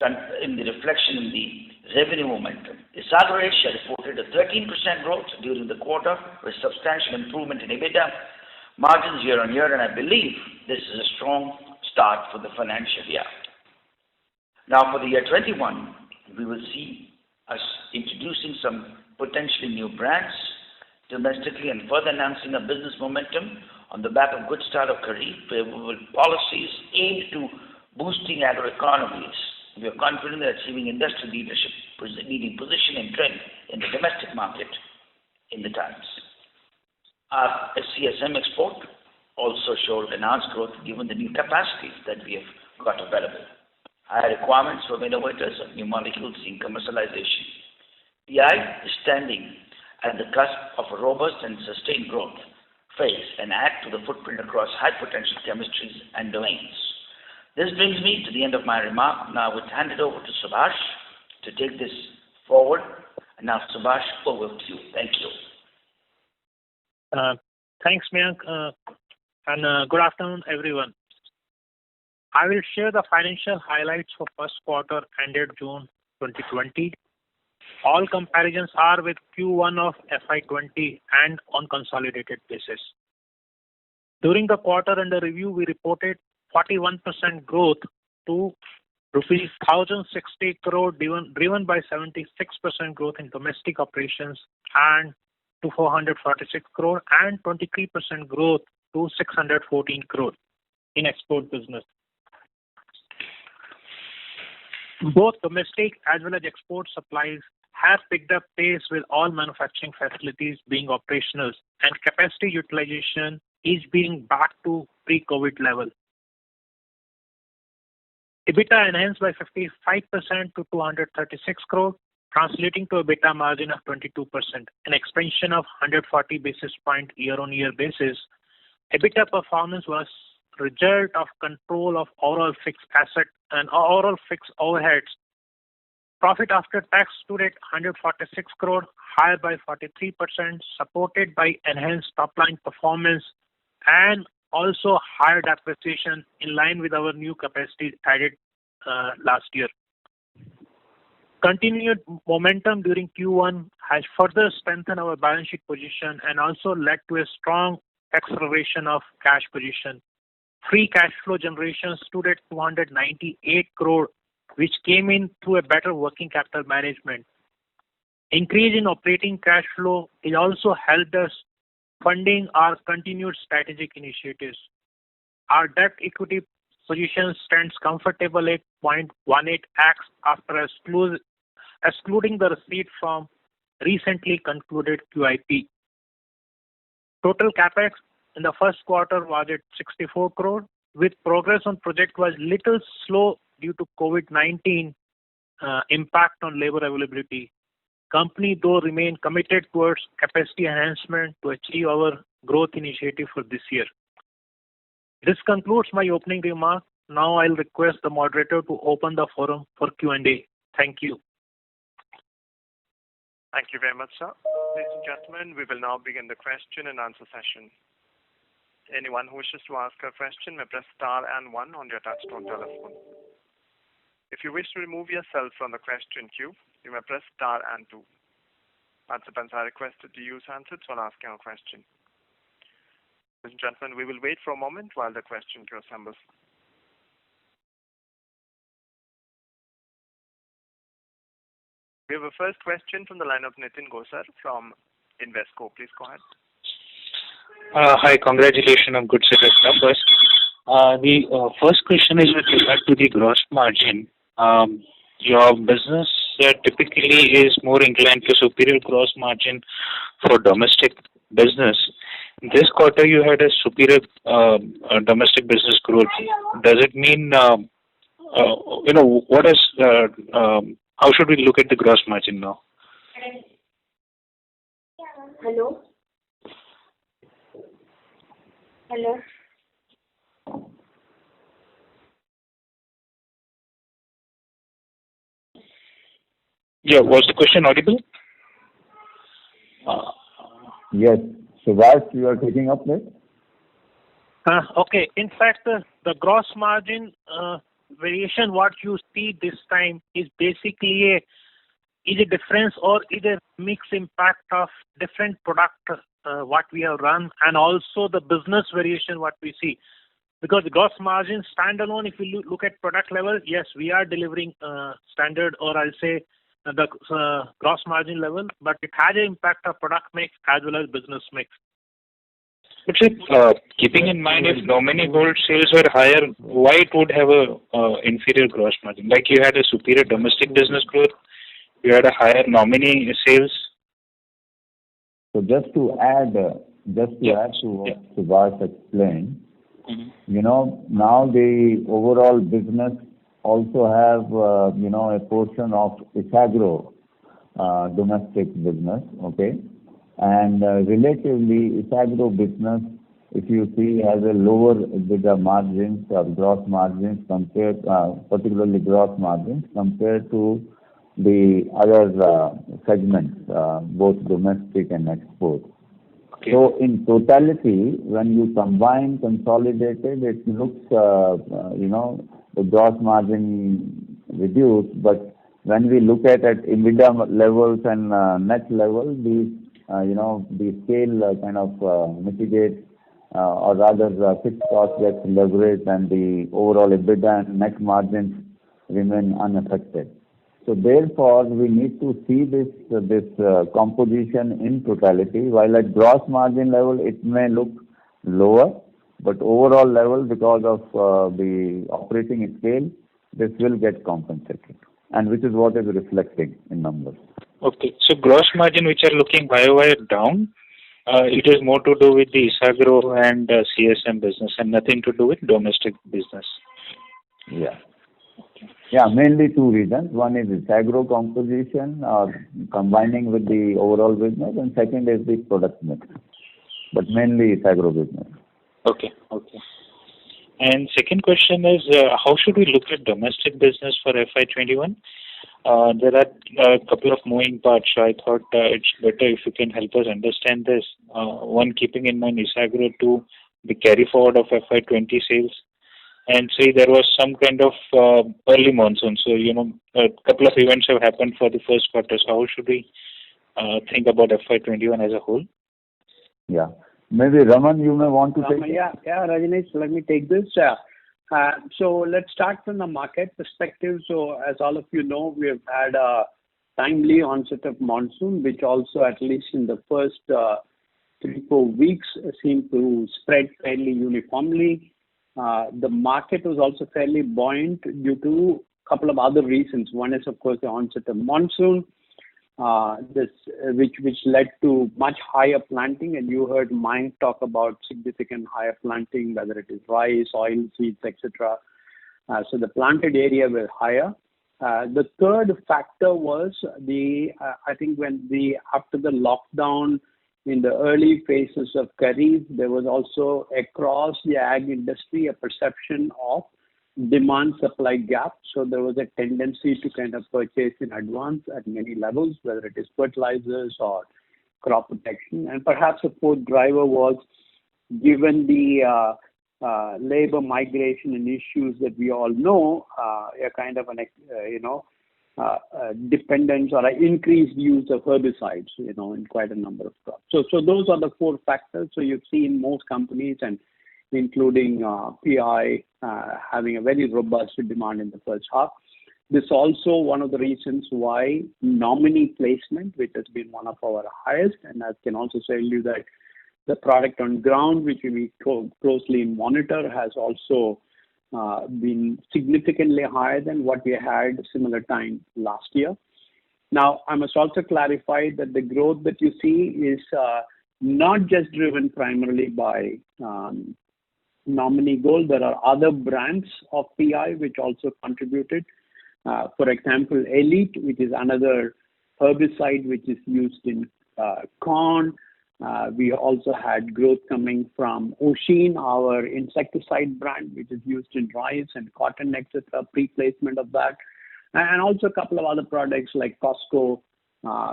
in the reflection in the revenue momentum. Sagar Asia reported a 13% growth during the quarter with substantial improvement in EBITDA margins year on year, and I believe this is a strong start for the financial year. Now for the year 21, we will see us introducing some potentially new brands domestically and further enhancing our business momentum on the back of good start of Kharif, favorable policies aimed to boosting agroeconomies. We are confident that achieving industry leadership, leading position and trend in the domestic market in the times. Our CSM export also showed enhanced growth given the new capacities that we have got available. Higher requirements from innovators of new molecules in commercialization. PI is standing at the cusp of a robust and sustained growth phase and add to the footprint across high potential chemistries and domains. This brings me to the end of my remark. Now I would hand it over to Subhash to take this forward. And now Subhash, over to you. Thank you. Thanks, Mayank, and good afternoon, everyone. I will share the financial highlights for first quarter ended June 2020. All comparisons are with Q1 of FY20 and on consolidated basis. During the quarter under review, we reported 41% growth to rupees 1,060 crore, driven by 76% growth in domestic operations and to 446 crore and 23% growth to 614 crore in export business. Both domestic as well as export supplies have picked up pace with all manufacturing facilities being operational and capacity utilization is being back to pre-COVID level. EBITDA enhanced by 55% to 236 crore, translating to EBITDA margin of 22%, an expansion of 140 basis point year-on-year basis. EBITDA performance was result of control of overall fixed asset and overall fixed overheads. Profit after tax stood at 146 crore, higher by 43%, supported by enhanced top-line performance and also higher depreciation in line with our new capacities added last year. Continued momentum during Q1 has further strengthened our balance sheet position and also led to a strong acceleration of cash position. Free cash flow generation stood at 298 crore, which came in through a better working capital management. Increase in operating cash flow is also helped us funding our continued strategic initiatives. Our debt equity position stands comfortable at 0.18x after excluding the receipt from recently concluded QIP. Total capex in the first quarter was at 64 crore, with progress on project was little slow due to COVID-19 impact on labor availability. Company though remain committed towards capacity enhancement to achieve our growth initiative for this year. This concludes my opening remark. Now I'll request the moderator to open the forum for Q&A. Thank you. Thank you very much, sir. Ladies and gentlemen, we will now begin the question and answer session. Anyone who wishes to ask a question may press star and 1 on your touchtone telephone. If you wish to remove yourself from the question queue, you may press star and 2. Participants are requested to use handsets while asking a question. Ladies and gentlemen, we will wait for a moment while the question queue assembles. We have a first question from the line of Nitin Gosar from Invesco. Please go ahead. Hi, congratulations on good set of numbers. The first question is with regard to the gross margin. Your business typically is more inclined to superior gross margin for domestic business. This quarter you had a superior domestic business growth. Does it mean, what is, how should we look at the gross margin now? Hello? Hello? Yeah, was the question audible? Yes. Subhash, you are taking up next? Okay. In fact, the gross margin variation what you see this time is basically a difference or is a mixed impact of different product what we have run and also the business variation what we see. Because the gross margin standalone, if you look at product level, yes, we are delivering standard or I'll say the gross margin level, but it has an impact of product mix as well as business mix. But keeping in mind if nominee gold sales were higher, why it would have a inferior gross margin? Like you had a superior domestic business growth, you had a higher nominee sales. So just to add to what Subhash explained, now the overall business also have, a portion of Isagro domestic business, okay? And relatively, Isagro business, if you see, has a lower EBITDA margins or gross margins compared, particularly gross margins compared to the other segments, both domestic and export. Okay. So in totality, when you combine consolidated, it looks, the gross margin reduced, but when we look at EBITDA levels and net level, the scale kind of mitigates, or rather fixed cost gets leveraged and the overall EBITDA and net margins remain unaffected. So therefore, we need to see this composition in totality. While at gross margin level, it may look lower, but overall level, because of the operating scale, this will get compensated, and which is what is reflecting in numbers. Okay. So gross margin which are looking YOY down, it is more to do with the Isagro and CSM business and nothing to do with domestic business. Yeah. Yeah, mainly two reasons. One is Isagro composition or combining with the overall business, and second is the product mix, but mainly Isagro business. Okay. And second question is, how should we look at domestic business for FY21? There are a couple of moving parts, so I thought it's better if you can help us understand this. One, keeping in mind Isagro, two, the carry forward of FY20 sales, and say there was some kind of early monsoon. So, a couple of events have happened for the first quarter. So how should we think about FY21 as a whole? Yeah. Maybe Raman, you may want to take it. Yeah, Rajneesh, let me take this. So let's start from the market perspective. So as all of you know, we have had a timely onset of monsoon, which also, at least in the first 3-4 weeks, seemed to spread fairly uniformly. The market was also fairly buoyant due to a couple of other reasons. One is, of course, the onset of monsoon, which led to much higher planting, and you heard Mayank talk about significant higher planting, whether it is rice, oil seeds, etc. So the planted area was higher. The third factor was I think after the lockdown in the early phases of Kharif, there was also across the ag industry a perception of demand-supply gap. So there was a tendency to kind of purchase in advance at many levels, whether it is fertilizers or crop protection. And perhaps a fourth driver was, given the labor migration and issues that we all know, a kind of an dependence or an increased use of herbicides, in quite a number of crops. So those are the four factors. So you've seen most companies, and including PI, having a very robust demand in the first half. This is also one of the reasons why nominee placement, which has been one of our highest, and I can also tell you that the product on ground, which we closely monitor, has also been significantly higher than what we had similar time last year. Now, I must also clarify that the growth that you see is not just driven primarily by nominee gold. There are other brands of PI which also contributed. For example, Elite, which is another herbicide which is used in corn. We also had growth coming from Oshin, our insecticide brand, which is used in rice and cotton, etc., pre-placement of that. And also a couple of other products like Costco,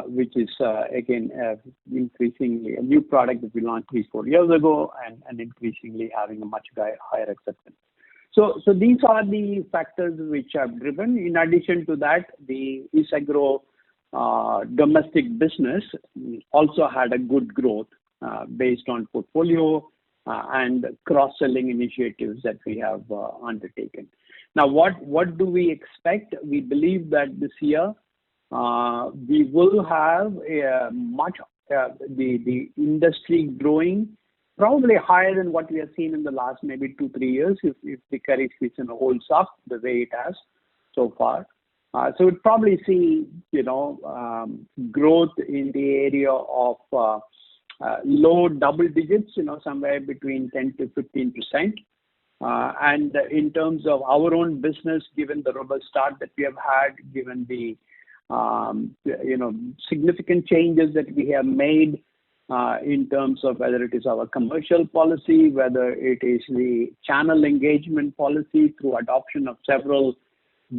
which is, again, increasingly a new product that we launched 3-4 years ago and increasingly having a much higher acceptance. So these are the factors which have driven. In addition to that, the Isagro domestic business also had a good growth based on portfolio and cross-selling initiatives that we have undertaken. Now, what do we expect? We believe that this year we will have the industry growing probably higher than what we have seen in the last maybe 2-3 years if the kharif season holds up the way it has so far. So we'd probably see, growth in the area of low double digits, somewhere between 10 to 15%. And in terms of our own business, given the robust start that we have had, given the significant changes that we have made in terms of whether it is our commercial policy, whether it is the channel engagement policy through adoption of several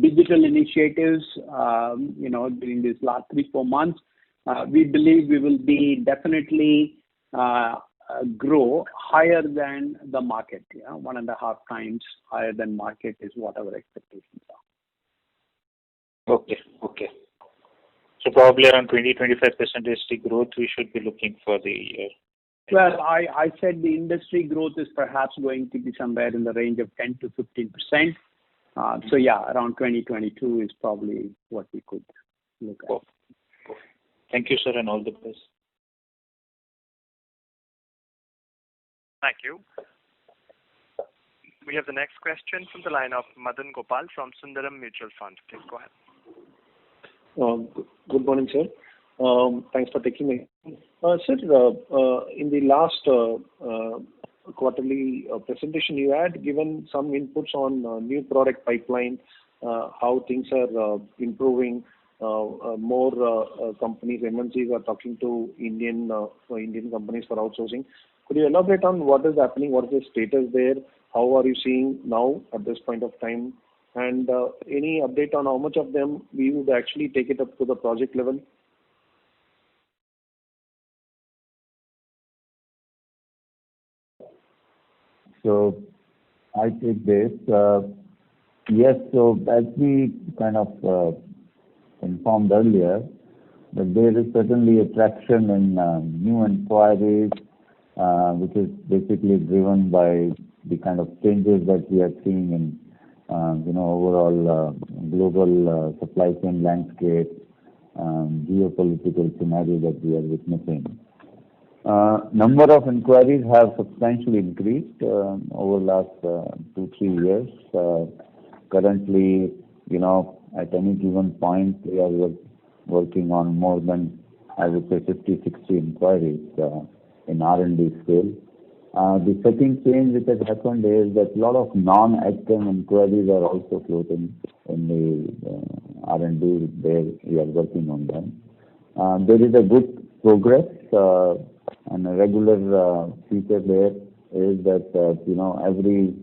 digital initiatives, during these last 3-4 months, we believe we will be definitely grow higher than the market. 1.5 times higher than market is what our expectations are. Okay. So probably around 20-25% is the growth we should be looking for the year. Well, I said the industry growth is perhaps going to be somewhere in the range of 10 to 15%. So yeah, around 2022 is probably what we could look at. Thank you, sir, and all the best. Thank you. We have the next question from the line of Madan Gopal from Sundaram Mutual Fund. Please go ahead. Good morning, sir. Thanks for taking me. Sir, in the last quarterly presentation, you had given some inputs on new product pipeline, how things are improving. More companies, MNCs are talking to Indian companies for outsourcing. Could you elaborate on what is happening? What is the status there? How are you seeing now at this point of time? And any update on how much of them we would actually take it up to the project level? So I take this. Yes, so as we kind of informed earlier, that there is certainly a traction in new inquiries, which is basically driven by the kind of changes that we are seeing in overall global supply chain landscape, geopolitical scenario that we are witnessing. Number of inquiries have substantially increased over last 2-3 years. Currently, at any given point, we are working on more than, I would say, 50-60 inquiries in R&D scale. The second change which has happened is that a lot of non-AgChem inquiries are also floating in the R&D where we are working on them. There is a good progress and a regular feature there is that every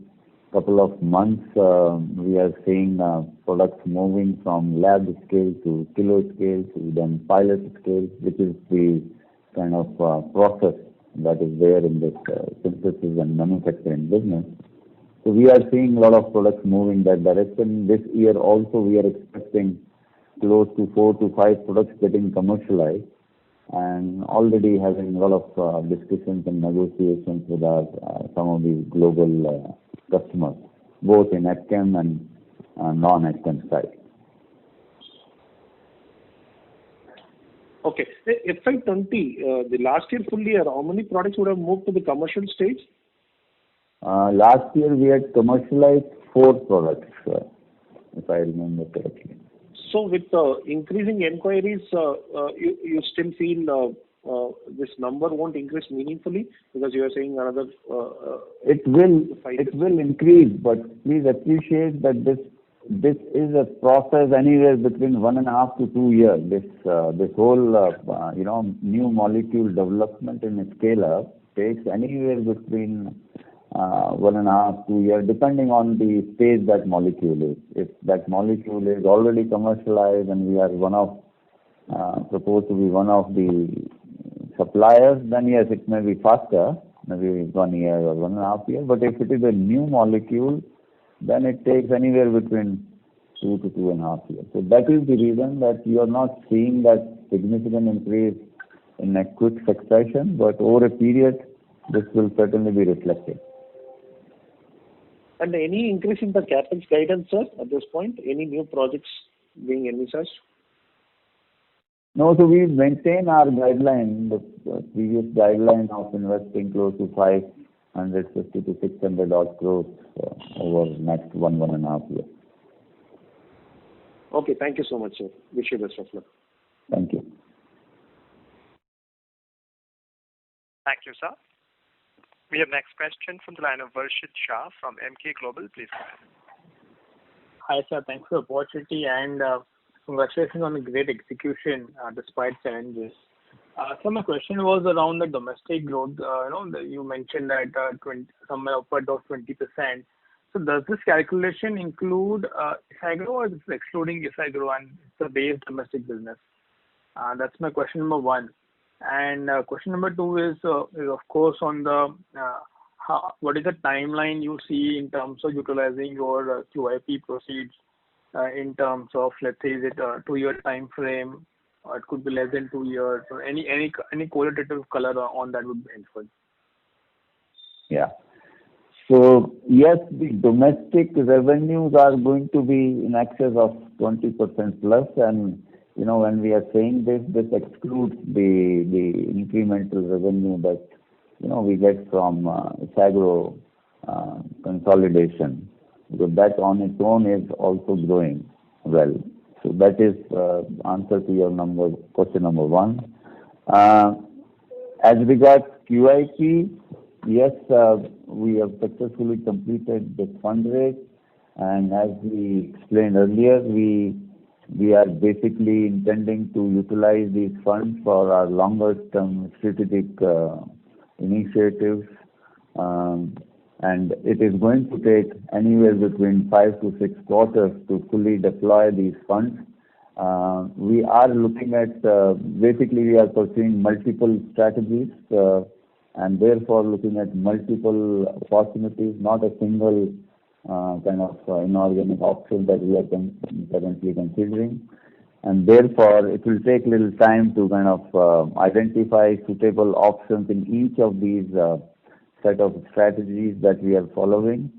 couple of months we are seeing products moving from lab scale to kilo scale to then pilot scale, which is the kind of process that is there in this synthesis and manufacturing business. So we are seeing a lot of products moving that direction. This year also we are expecting close to 4 to 5 products getting commercialized and already having a lot of discussions and negotiations with some of the global customers, both in AgChem and non-AgChem side. Okay. FY20, the last year full year, how many products would have moved to the commercial stage? Last year we had commercialized 4 products, if I remember correctly. So with increasing inquiries, you still feel this number won't increase meaningfully because you are saying another. It will increase, but please appreciate that this is a process anywhere between 1.5 to 2 years. This whole new molecule development in a scale up takes anywhere between 1.5 to 2 years, depending on the stage that molecule is. If that molecule is already commercialized and we are supposed to be one of the suppliers, then yes, it may be faster, maybe 1 year or 1.5 years. But if it is a new molecule, then it takes anywhere between 2 to 2.5 years. So that is the reason that you are not seeing that significant increase in a quick succession, but over a period, this will certainly be reflected. And any increase in the capex guidance, sir, at this point? Any new projects being envisaged? No, so we maintain our guideline, the previous guideline of investing close to 550 to 600 odd crores over the next 1.5 years. Okay, thank you so much, sir. Wish you best of luck. Thank you. Thank you, sir. We have next question from the line of Varshit Shah from Emkay Global. Please go ahead. Hi, sir. Thanks for the opportunity and congratulations on the great execution despite challenges. So my question was around the domestic growth. You mentioned that somewhere upward of 20%. So does this calculation include Isagro or is it excluding Isagro and it's the base domestic business? That's my question number one. And question number two is of course on the what is the timeline you see in terms of utilizing your QIP proceeds in terms of, let's say, is it a 2-year time frame or it could be less than 2 years, or any qualitative color on that would be helpful. Yeah. So yes, the domestic revenues are going to be in excess of 20% plus, and when we are saying this excludes the incremental revenue that we get from Isagro consolidation, because that on its own is also growing well. So that is answer to your question number one. As regards QIP, yes, we have successfully completed the fundraise, and as we explained earlier, we are basically intending to utilize these funds for our longer term strategic initiatives, and it is going to take anywhere between 5 to 6 quarters to fully deploy these funds. We are looking at, basically we are pursuing multiple strategies and therefore looking at multiple opportunities, not a single kind of inorganic option that we are currently considering. And therefore, it will take a little time to kind of identify suitable options in each of these set of strategies that we are following,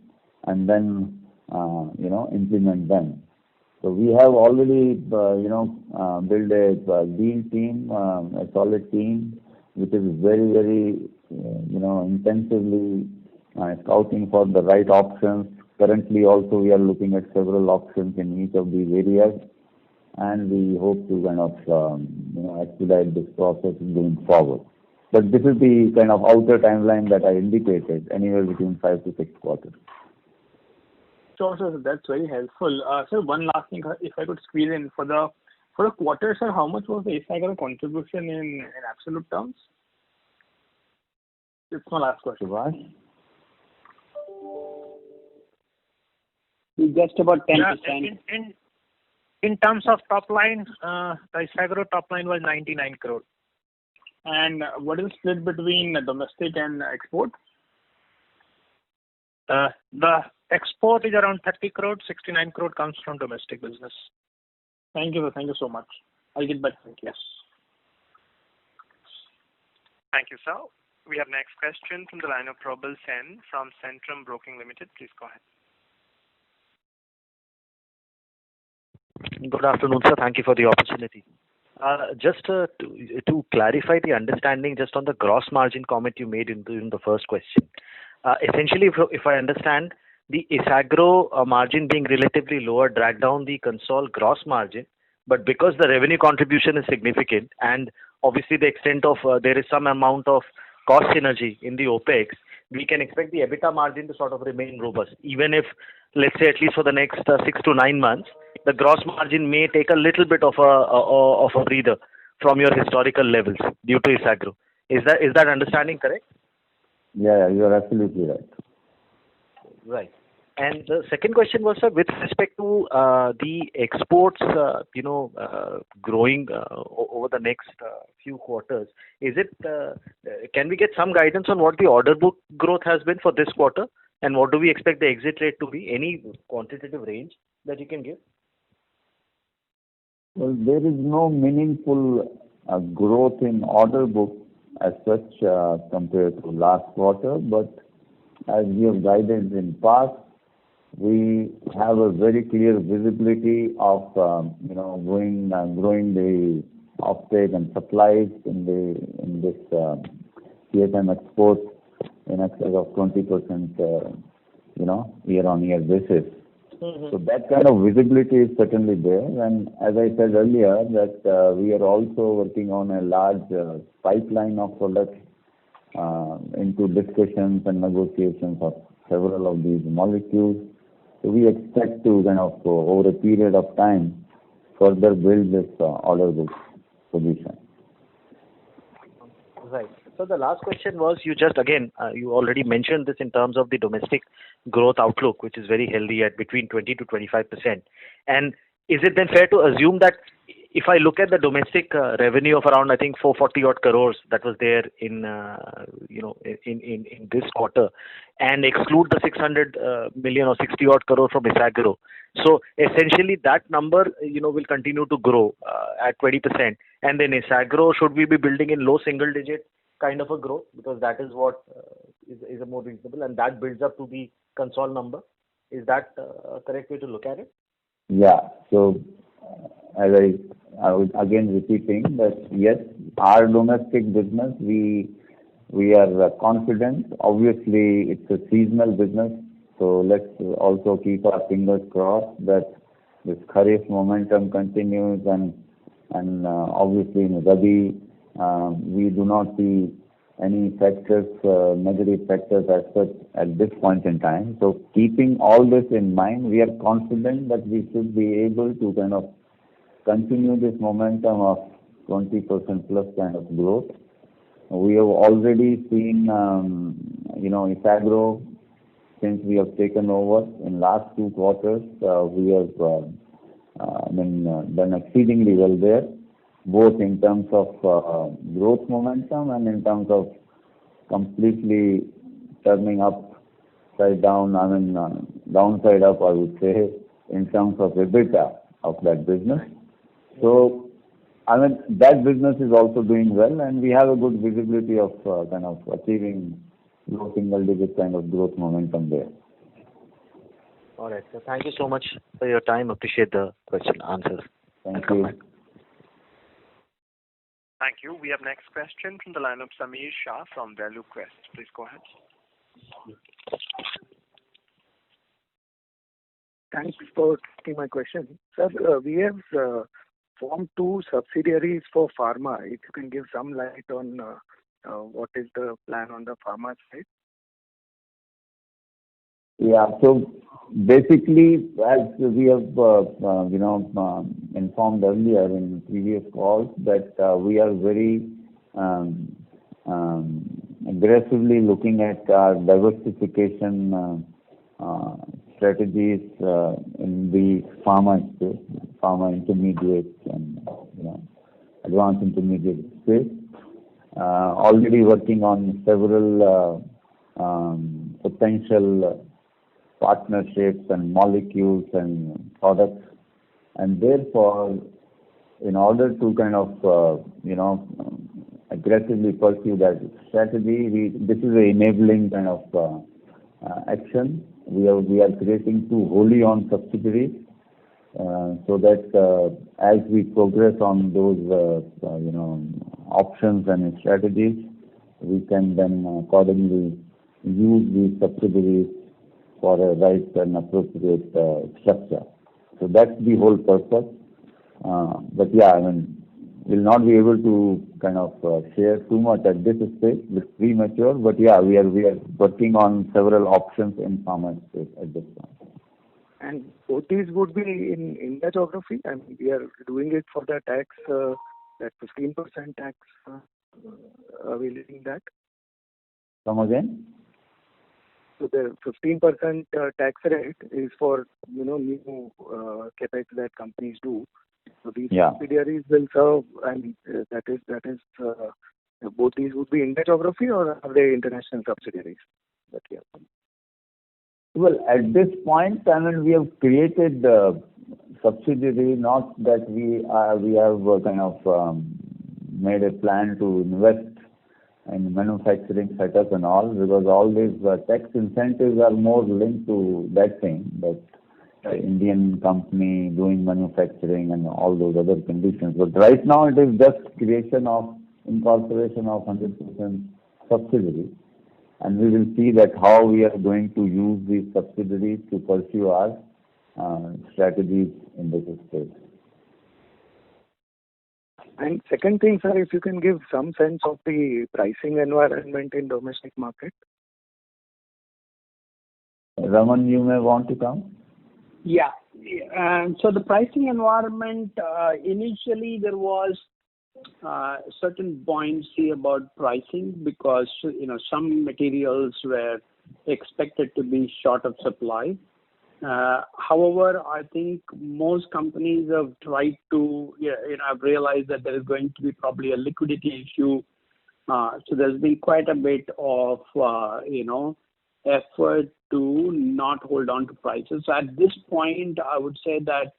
and then implement them. So we have already built a deal team, a solid team, which is very, very intensively scouting for the right options. Currently, also we are looking at several options in each of these areas, and we hope to kind of expedite this process going forward. But this is the kind of outer timeline that I indicated, anywhere between 5 to 6 quarters. Sure, sir. That's very helpful. Sir, one last thing, if I could squeeze in for the quarter, sir, how much was the Isagro contribution in absolute terms? It's my last question. Shivash? Just about 10%. Yeah, in terms of top line, the Isagro top line was 99 crore. And what is the split between domestic and export? The export is around 30 crore, 69 crore comes from domestic business. Thank you, sir. Thank you so much. I'll get back. Thank you. Thank you, sir. We have next question from the line of Probal Sen from Centrum Broking Limited. Please go ahead. Good afternoon, sir. Thank you for the opportunity. Just to clarify the understanding, just on the gross margin comment you made in the first question. Essentially, if I understand, the Isagro margin being relatively lower drag down the console gross margin, but because the revenue contribution is significant and obviously the extent of there is some amount of cost synergy in the OPEX, we can expect the EBITDA margin to sort of remain robust, even if, let's say, at least for the next 6 to 9 months, the gross margin may take a little bit of a breather from your historical levels due to Isagro. Is that understanding correct? Yeah, you are absolutely right. Right. And the second question was, sir, with respect to the exports, growing over the next few quarters, is it? Can we get some guidance on what the order book growth has been for this quarter And what do we expect the exit rate to be? Any quantitative range that you can give? Well, there is no meaningful growth in order book as such compared to last quarter, but as we have guided in past, we have a very clear visibility of growing the offtake and supplies in this CSM export in excess of 20% year-on-year basis. So that kind of visibility is certainly there. And as I said earlier, that we are also working on a large pipeline of products into discussions and negotiations of several of these molecules. So we expect to over a period of time, further build this order book position. Right. So the last question was, you already mentioned this in terms of the domestic growth outlook, which is very healthy at between 20 to 25%. And is it then fair to assume that if I look at the domestic revenue of around, I think 440 odd crores that was there in this quarter, and exclude the 600 million or 60 odd crore from Isagro, so essentially that number will continue to grow at 20%, and then Isagro, should we be building in low single digit kind of a growth, because that is what is a more reasonable, and that builds up to the console number? Is that a correct way to look at it? Yeah. So as I was again repeating that yes, our domestic business, we are confident. Obviously, it's a seasonal business, so let's also keep our fingers crossed that this Kharif momentum continues, and obviously in Rabi, we do not see any factors, negative factors as such at this point in time. So keeping all this in mind, we are confident that we should be able to continue this momentum of 20% plus kind of growth. We have already seen, Isagro, since we have taken over in last 2 quarters, we have done exceedingly well there, both in terms of growth momentum and in terms of completely turning upside down, downside up, I would say, in terms of EBITDA of that business. So, that business is also doing well, and we have a good visibility of achieving low single digit kind of growth momentum there. All right. So thank you so much for your time. Appreciate the answers. Thank you. Thank you. We have next question from the line of Sameer Shah from ValueQuest. Please go ahead. Thanks for taking my question. Sir, we have formed 2 subsidiaries for pharma. If you can give some light on what is the plan on the pharma side? Yeah. So basically, as we have informed earlier in previous calls, that we are very aggressively looking at our diversification strategies in the pharma space, pharma intermediates and advanced intermediate space. Already working on several potential partnerships and molecules and products, and therefore, in order to aggressively pursue that strategy, this is an enabling kind of action. We are creating 2 wholly owned subsidiaries, so that as we progress on those options and strategies, we can then accordingly use these subsidiaries for a right and appropriate structure. So that's the whole purpose. But yeah, we'll not be able to share too much at this stage. It's premature, but yeah, we are working on several options in pharma space at this point. And both these would be in India geography, and we are doing it for the tax, that 15% tax, are we leaving that? Come again? So the 15% tax rate is for new capex that companies do. So these subsidiaries will serve, and that is both these would be India geography, or are they international subsidiaries? Well, at this point, I mean, we have created the subsidiary, not that we have kind of made a plan to invest in manufacturing setup and all, because all these tax incentives are more linked to that thing, that Indian company doing manufacturing and all those other conditions. But right now it is just creation of incorporation of 100% subsidiary, and we will see that how we are going to use these subsidiaries to pursue our strategies in this space. And second thing, sir, if you can give some sense of the pricing environment in domestic market. Raman, you may want to come. Yeah. So the pricing environment, initially there was certain buoyancy about pricing because, some materials were expected to be short of supply. However, I think most companies have tried to, have realized that there is going to be probably a liquidity issue. So there's been quite a bit of, effort to not hold on to prices. So at this point, I would say that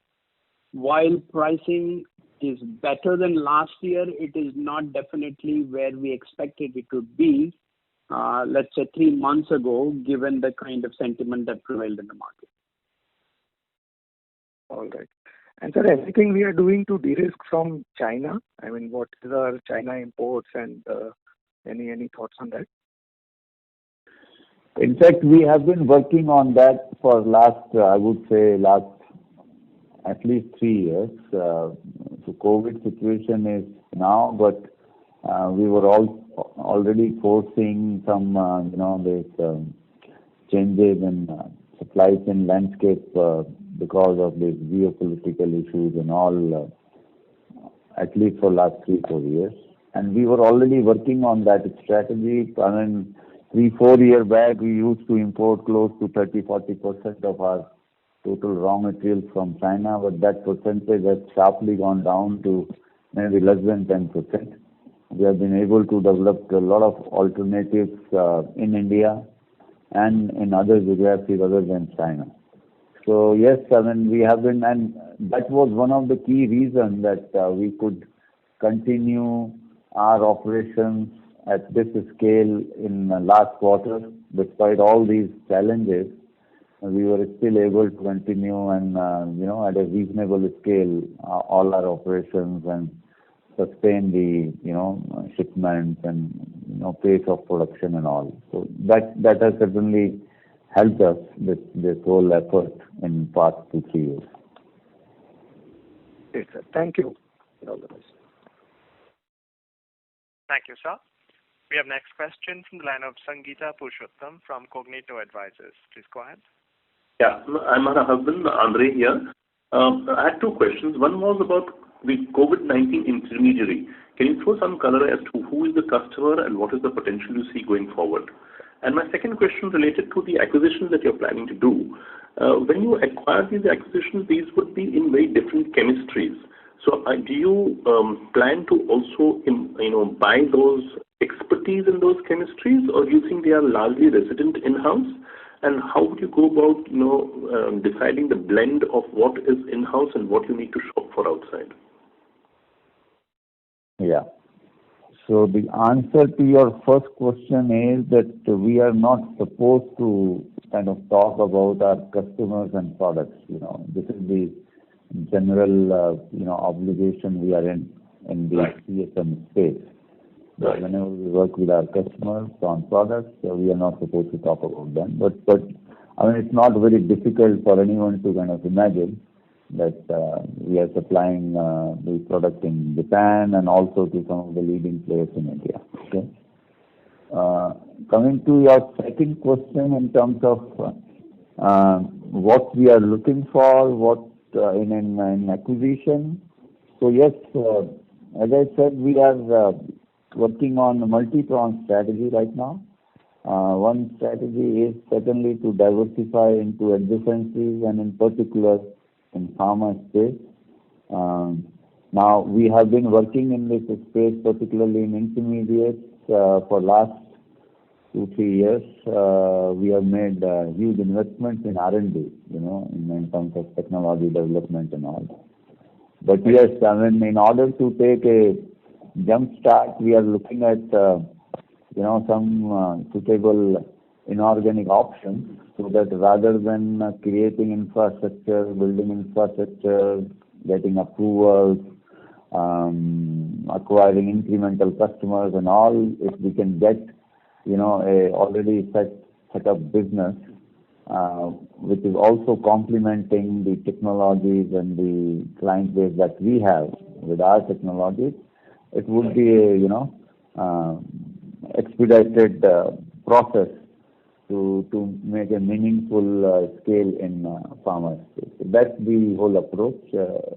while pricing is better than last year, it is not definitely where we expected it to be, let's say 3 months ago, given the kind of sentiment that prevailed in the market. All right. And sir, anything we are doing to de-risk from China? I mean, what is our China imports and any thoughts on that? In fact, we have been working on that for last at least 3 years. So COVID situation is now, but we were already foreseeing some, these changes in supply chain landscape because of these geopolitical issues and all, at least for last 3-4 years. And we were already working on that strategy. I mean, 3-4 years back, we used to import close to 30-40% of our total raw materials from China, but that percentage has sharply gone down to maybe less than 10%. We have been able to develop a lot of alternatives in India and in other geographies other than China. So yes, I mean, we have been, and that was one of the key reasons that we could continue our operations at this scale in last quarter. Despite all these challenges, we were still able to continue and, at a reasonable scale, all our operations and sustain the, shipments and, pace of production and all. So that has certainly helped us with this whole effort in past 2-3 years. Yes, sir. Thank you. All the best. Thank you, sir. We have next question from the line of Sangeeta Purushottam from Cognito Advisors. Please go ahead. Yeah, I'm her husband, Andre here. I had 2 questions. One was about the COVID-19 intermediary. Can you throw some color as to who is the customer and what is the potential you see going forward? And my second question related to the acquisitions that you're planning to do. When you acquire these acquisitions, these would be in very different chemistries. So do you plan to also, buy those expertise in those chemistries, or do you think they are largely resident in-house? And how would you go about, deciding the blend of what is in-house and what you need to shop for outside? Yeah. So the answer to your first question is that we are not supposed to kind of talk about our customers and products. This is the general, obligation we are in the CSM space. Right. Whenever we work with our customers on products, we are not supposed to talk about them. But I mean, it's not very difficult for anyone to kind of imagine that we are supplying the product in Japan and also to some of the leading players in India. Okay. Coming to your second question in terms of what we are looking for, in acquisition. So yes, as I said, we are working on a multi-pronged strategy right now. One strategy is certainly to diversify into adjacencies and in particular in pharma space. Now we have been working in this space, particularly in intermediates, for last 2-3 years, we have made huge investments in R&D, in terms of technology development and all. But yes, in order to take a jump start, we are looking at, some suitable inorganic options, so that rather than creating infrastructure, building infrastructure, getting approvals, acquiring incremental customers and all, if we can get, a already set up business, which is also complementing the technologies and the client base that we have with our technologies, it would be a, expedited process to make a meaningful scale in pharma space. So that's the whole approach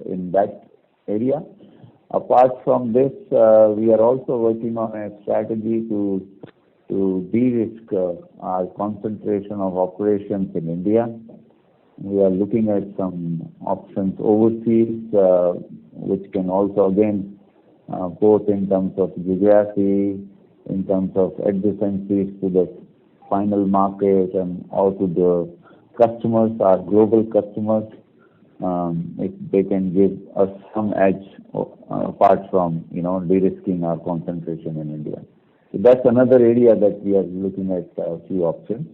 in that area. Apart from this, we are also working on a strategy to de-risk our concentration of operations in India. We are looking at some options overseas, which can also again, both in terms of geography, in terms of adjacencies to the final market and also the customers, our global customers, if they can give us some edge apart from, de-risking our concentration in India. So that's another area that we are looking at a few options.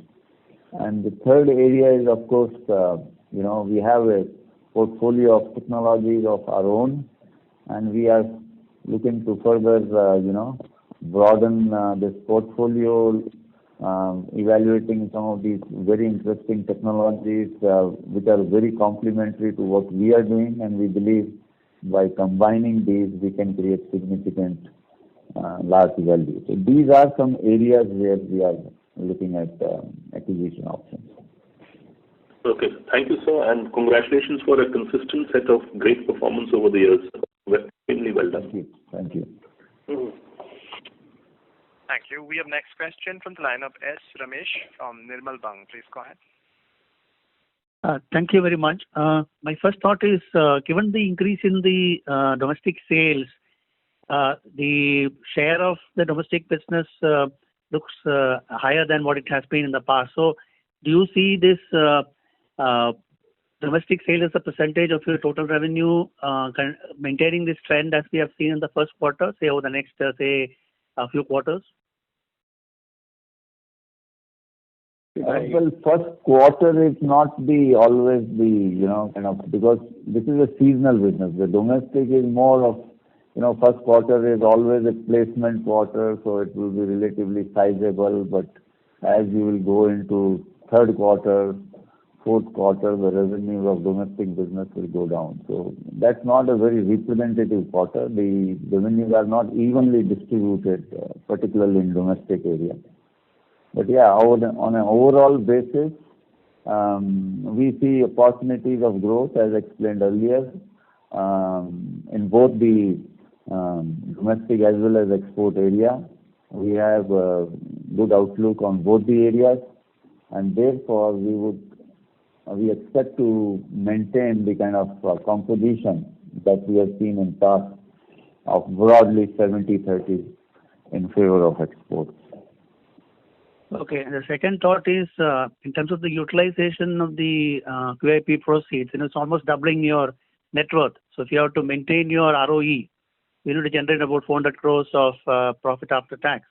And the third area is, of course, we have a portfolio of technologies of our own, and we are looking to further, broaden this portfolio, evaluating some of these very interesting technologies which are very complementary to what we are doing, and we believe by combining these we can create significant large value. So these are some areas where we are looking at acquisition options. Okay, thank you, sir, and congratulations for a consistent set of great performance over the years. Extremely well done. Thank you. Thank you. We have next question from the line of S. Ramesh from Nirmal Bang. Please go ahead. Thank you very much. My first thought is, given the increase in the domestic sales, the share of the domestic business looks higher than what it has been in the past. So, do you see this domestic sale as a percentage of your total revenue maintaining this trend as we have seen in the first quarter, say over the next, a few quarters? Well, first quarter is not always because this is a seasonal business. The domestic is more of, first quarter is always a placement quarter, so it will be relatively sizable, but as you will go into third quarter, fourth quarter, the revenue of domestic business will go down. So that's not a very representative quarter. The revenues are not evenly distributed, particularly in domestic area. But yeah, on an overall basis, we see opportunities of growth as explained earlier in both the domestic as well as export area. We have a good outlook on both the areas, and therefore we expect to maintain the kind of composition that we have seen in past of broadly 70-30 in favor of exports. Okay. The second thought is in terms of the utilization of the QIP proceeds, it's almost doubling your net worth. So if you have to maintain your ROE, you need to generate about 400 crores of profit after tax.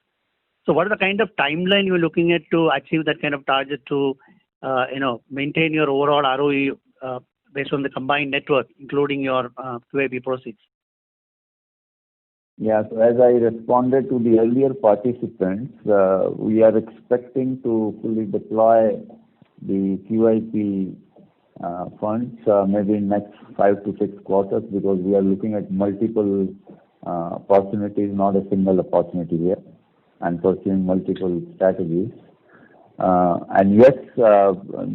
So what is the kind of timeline you're looking at to achieve that kind of target to maintain your overall ROE based on the combined net worth, including your QIP proceeds? Yeah, so as I responded to the earlier participants, we are expecting to fully deploy the QIP funds maybe in next 5 to 6 quarters, because we are looking at multiple opportunities, not a single opportunity here, and pursuing multiple strategies. And yes,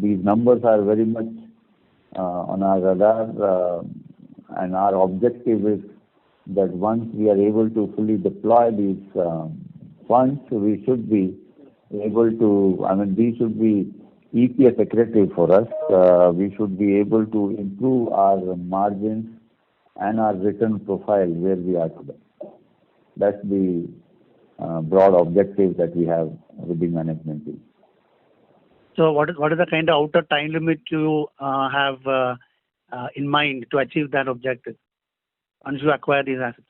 these numbers are very much on our radar, and our objective is that once we are able to fully deploy these funds, we should be able to, these should be EPS accretive for us. We should be able to improve our margins and our return profile where we are today. That's the broad objectives that we have with the management team. So what is the kind of outer time limit you have in mind to achieve that objective once you acquire these assets?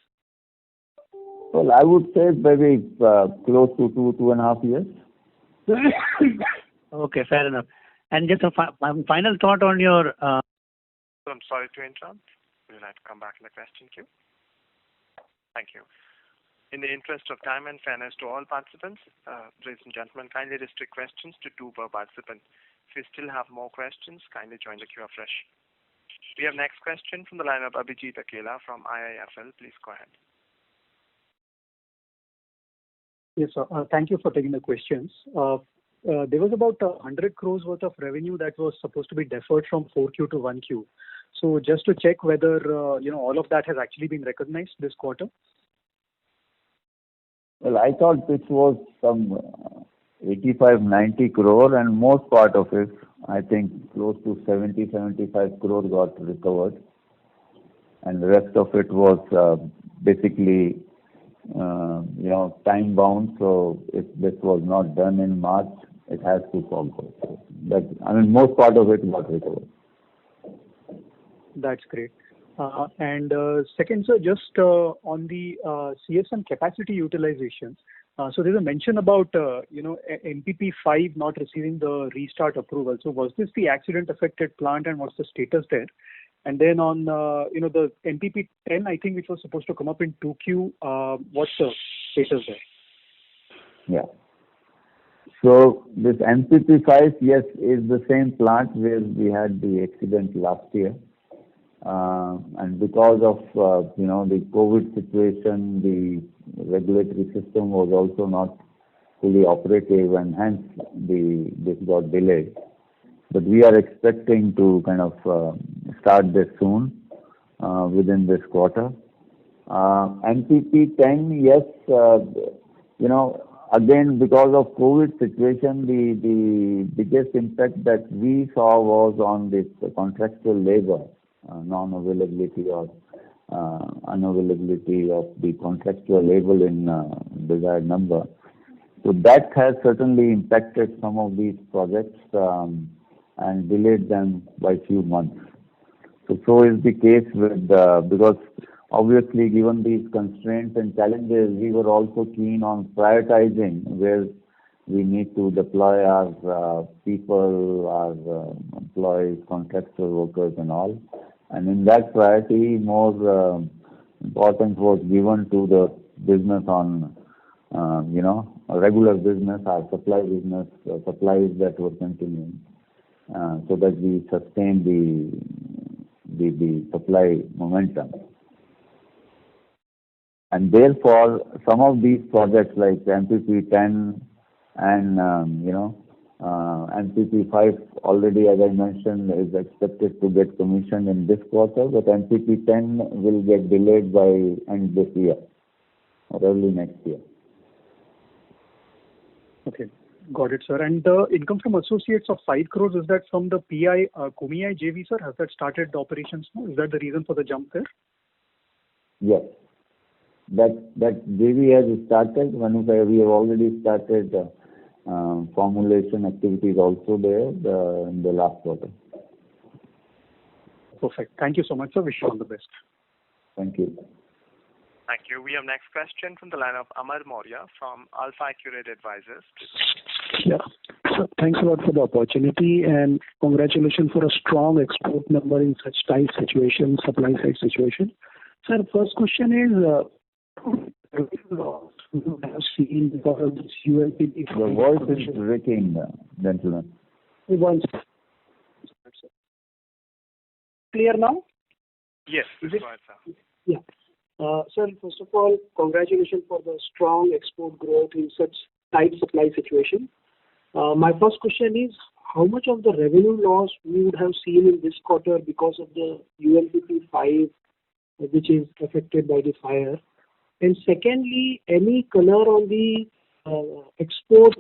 Well, I would say maybe close to 2.5 years. Okay, fair enough. And just a final thought on your. I'm sorry to interrupt. We'll have to come back in the question queue. Thank you. In the interest of time and fairness to all participants, ladies and gentlemen, kindly restrict questions to 2 per participant. If you still have more questions, kindly join the queue afresh. We have next question from the line of Abhijit Akela from IIFL. Please go ahead. Yes, sir. Thank you for taking the questions. There was about 100 crores worth of revenue that was supposed to be deferred from 4Q to 1Q. So just to check whether all of that has actually been recognized this quarter. Well, I thought this was some 85-90 crore, and most part of it, I think close to 70-75 crore got recovered, and the rest of it was basically time bound. So if this was not done in March, it has to follow. So most part of it got recovered. That's great. And second, sir, just on the CSM capacity utilization. So there's a mention about MPP 5 not receiving the restart approval. So was this the accident affected plant, and what's the status there? And then on the MPP 10, I think, which was supposed to come up in 2Q, what's the status there? Yeah. So this MPP 5, yes, is the same plant where we had the accident last year. And because of the COVID situation, the regulatory system was also not fully operative, and hence this got delayed. But we are expecting to kind of start this soon, within this quarter. MPP 10, yes, again, because of COVID situation, the biggest impact that we saw was on this contractual labor, non-availability or unavailability of the contractual labor in desired number. So that has certainly impacted some of these projects and delayed them by few months. So is the case with because obviously given these constraints and challenges, we were also keen on prioritizing where we need to deploy our people, our employees, contractual workers and all. And in that priority, more importance was given to the business on, a regular business, our supply business, supplies that were continuing, so that we sustain the supply momentum. And therefore, some of these projects like MPP 10 and MPP 5 already, as I mentioned, is expected to get commissioned in this quarter, but MPP 10 will get delayed by end this year or early next year. Okay, got it, sir. And the income from associates of 5 crores, is that from the PI Kumiai JV, sir? Has that started the operations now? Is that the reason for the jump there? Yes. That JV has started. We have already started formulation activities also there in the last quarter. Perfect. Thank you so much, sir. Wish you all the best. Thank you. Thank you. We have next question from the line of Amar Maurya from Alpha Accurate Advisors. Yeah. So thanks a lot for the opportunity, and congratulations for a strong export number in such tight situation, supply side situation. Sir, first question is, you have seen because of this ULPP. The voice is breaking, gentlemen. Once. Clear now? Yes. Is it? Go ahead, sir. Yeah. Sir, first of all, congratulations for the strong export growth in such tight supply situation. My first question is, how much of the revenue loss we would have seen in this quarter because of the ULPP 5, which is affected by the fire? And secondly, any color on the export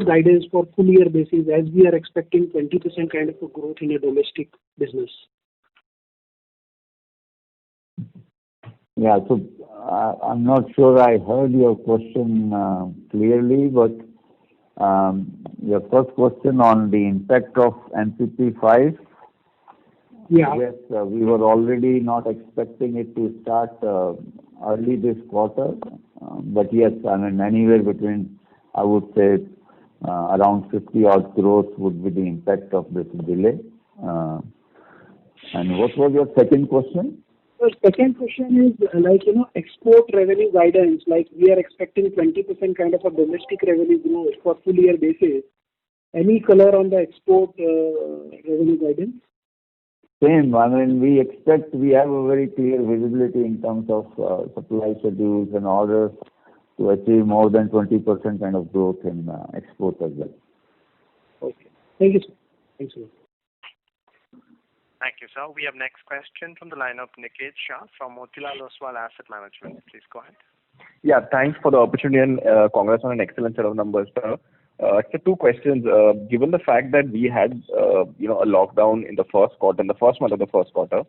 guidance for full year basis, as we are expecting 20% kind of a growth in a domestic business? Yeah, so I'm not sure I heard your question clearly, but your first question on the impact of MPP 5. Yeah. Yes, we were already not expecting it to start early this quarter. But yes, I mean, anywhere between, I would say, around 50 odd crores would be the impact of this delay. And what was your second question? The second question is export revenue guidance. Like we are expecting 20% kind of a domestic revenue growth for full year basis. Any color on the export revenue guidance? Same. I mean, we have a very clear visibility in terms of supply schedules and orders to achieve more than 20% kind of growth in export as well. Okay. Thank you, sir. Thanks a lot. Thank you, sir. We have next question from the line of Niket Shah from Motilal Oswal Asset Management. Please go ahead. Yeah, thanks for the opportunity and congrats on an excellent set of numbers, sir. So two questions. Given the fact that we had, a lockdown in the first quarter, in the first month of the first quarter,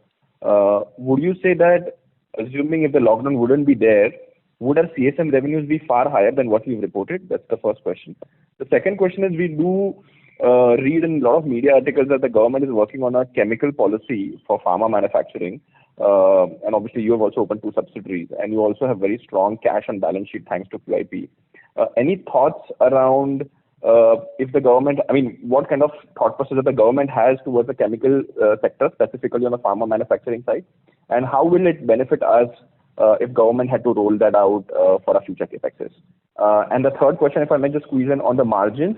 would you say that, assuming if the lockdown wouldn't be there, would our CSM revenues be far higher than what we've reported? That's the first question. The second question is, we do read in a lot of media articles that the government is working on a chemical policy for pharma manufacturing. And obviously you have also opened 2 subsidiaries and you also have very strong cash on balance sheet thanks to QIP. Any thoughts around if the government, what kind of thought process that the government has towards the chemical sector, specifically on the pharma manufacturing side, and how will it benefit us if government had to roll that out for our future capexes? And the third question, if I may just squeeze in on the margins,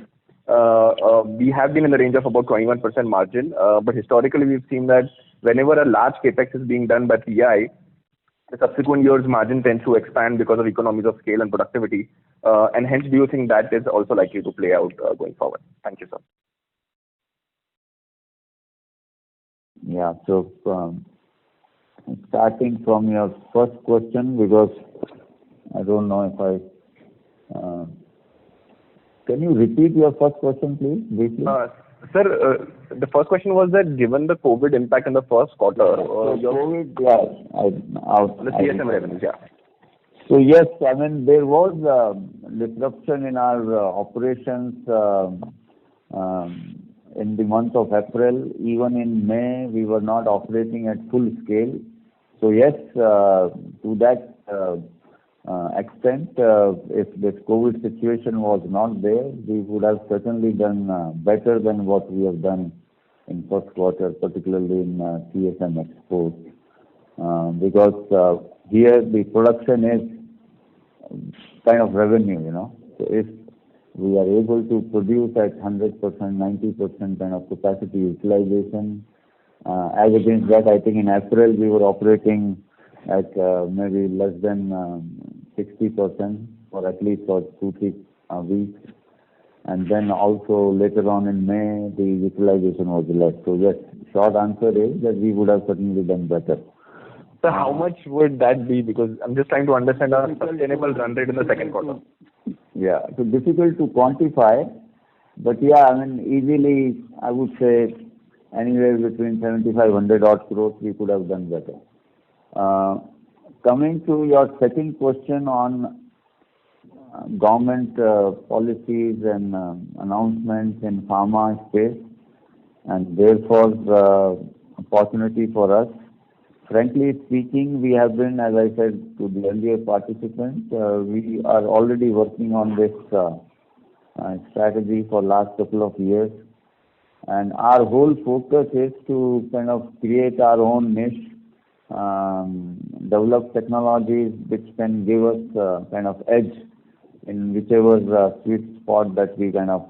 we have been in the range of about 21% margin, but historically we've seen that whenever a large capex is being done by PI, the subsequent years margin tends to expand because of economies of scale and productivity. And hence, do you think that is also likely to play out going forward? Thank you, sir. Yeah, so starting from your first question, because I don't know if can you repeat your first question, please, briefly? Sir, the first question was that given the COVID impact in the first quarter, COVID, yeah, the CSM revenues, yeah. So yes, there was disruption in our operations in the month of April. Even in May, we were not operating at full scale. So yes, to that extent, if this COVID situation was not there, we would have certainly done better than what we have done in first quarter, particularly in CSM exports. Because here the production is kind of revenue, So if we are able to produce at 100%, 90% kind of capacity utilization, as against that, I think in April we were operating at maybe less than 60%, or at least for 2-3 weeks. And then also later on in May, the utilization was less. So yes, short answer is that we would have certainly done better. So how much would that be? Because I'm just trying to understand our sustainable run rate in the second quarter. Yeah, so difficult to quantify, but yeah, easily I would say anywhere between 75-100 odd crores we could have done better. Coming to your second question on government policies and announcements in pharma space, and therefore opportunity for us. Frankly speaking, we have been, as I said to the earlier participant, we are already working on this strategy for last couple of years. And our whole focus is to kind of create our own niche, develop technologies which can give us kind of edge in whichever sweet spot that we kind of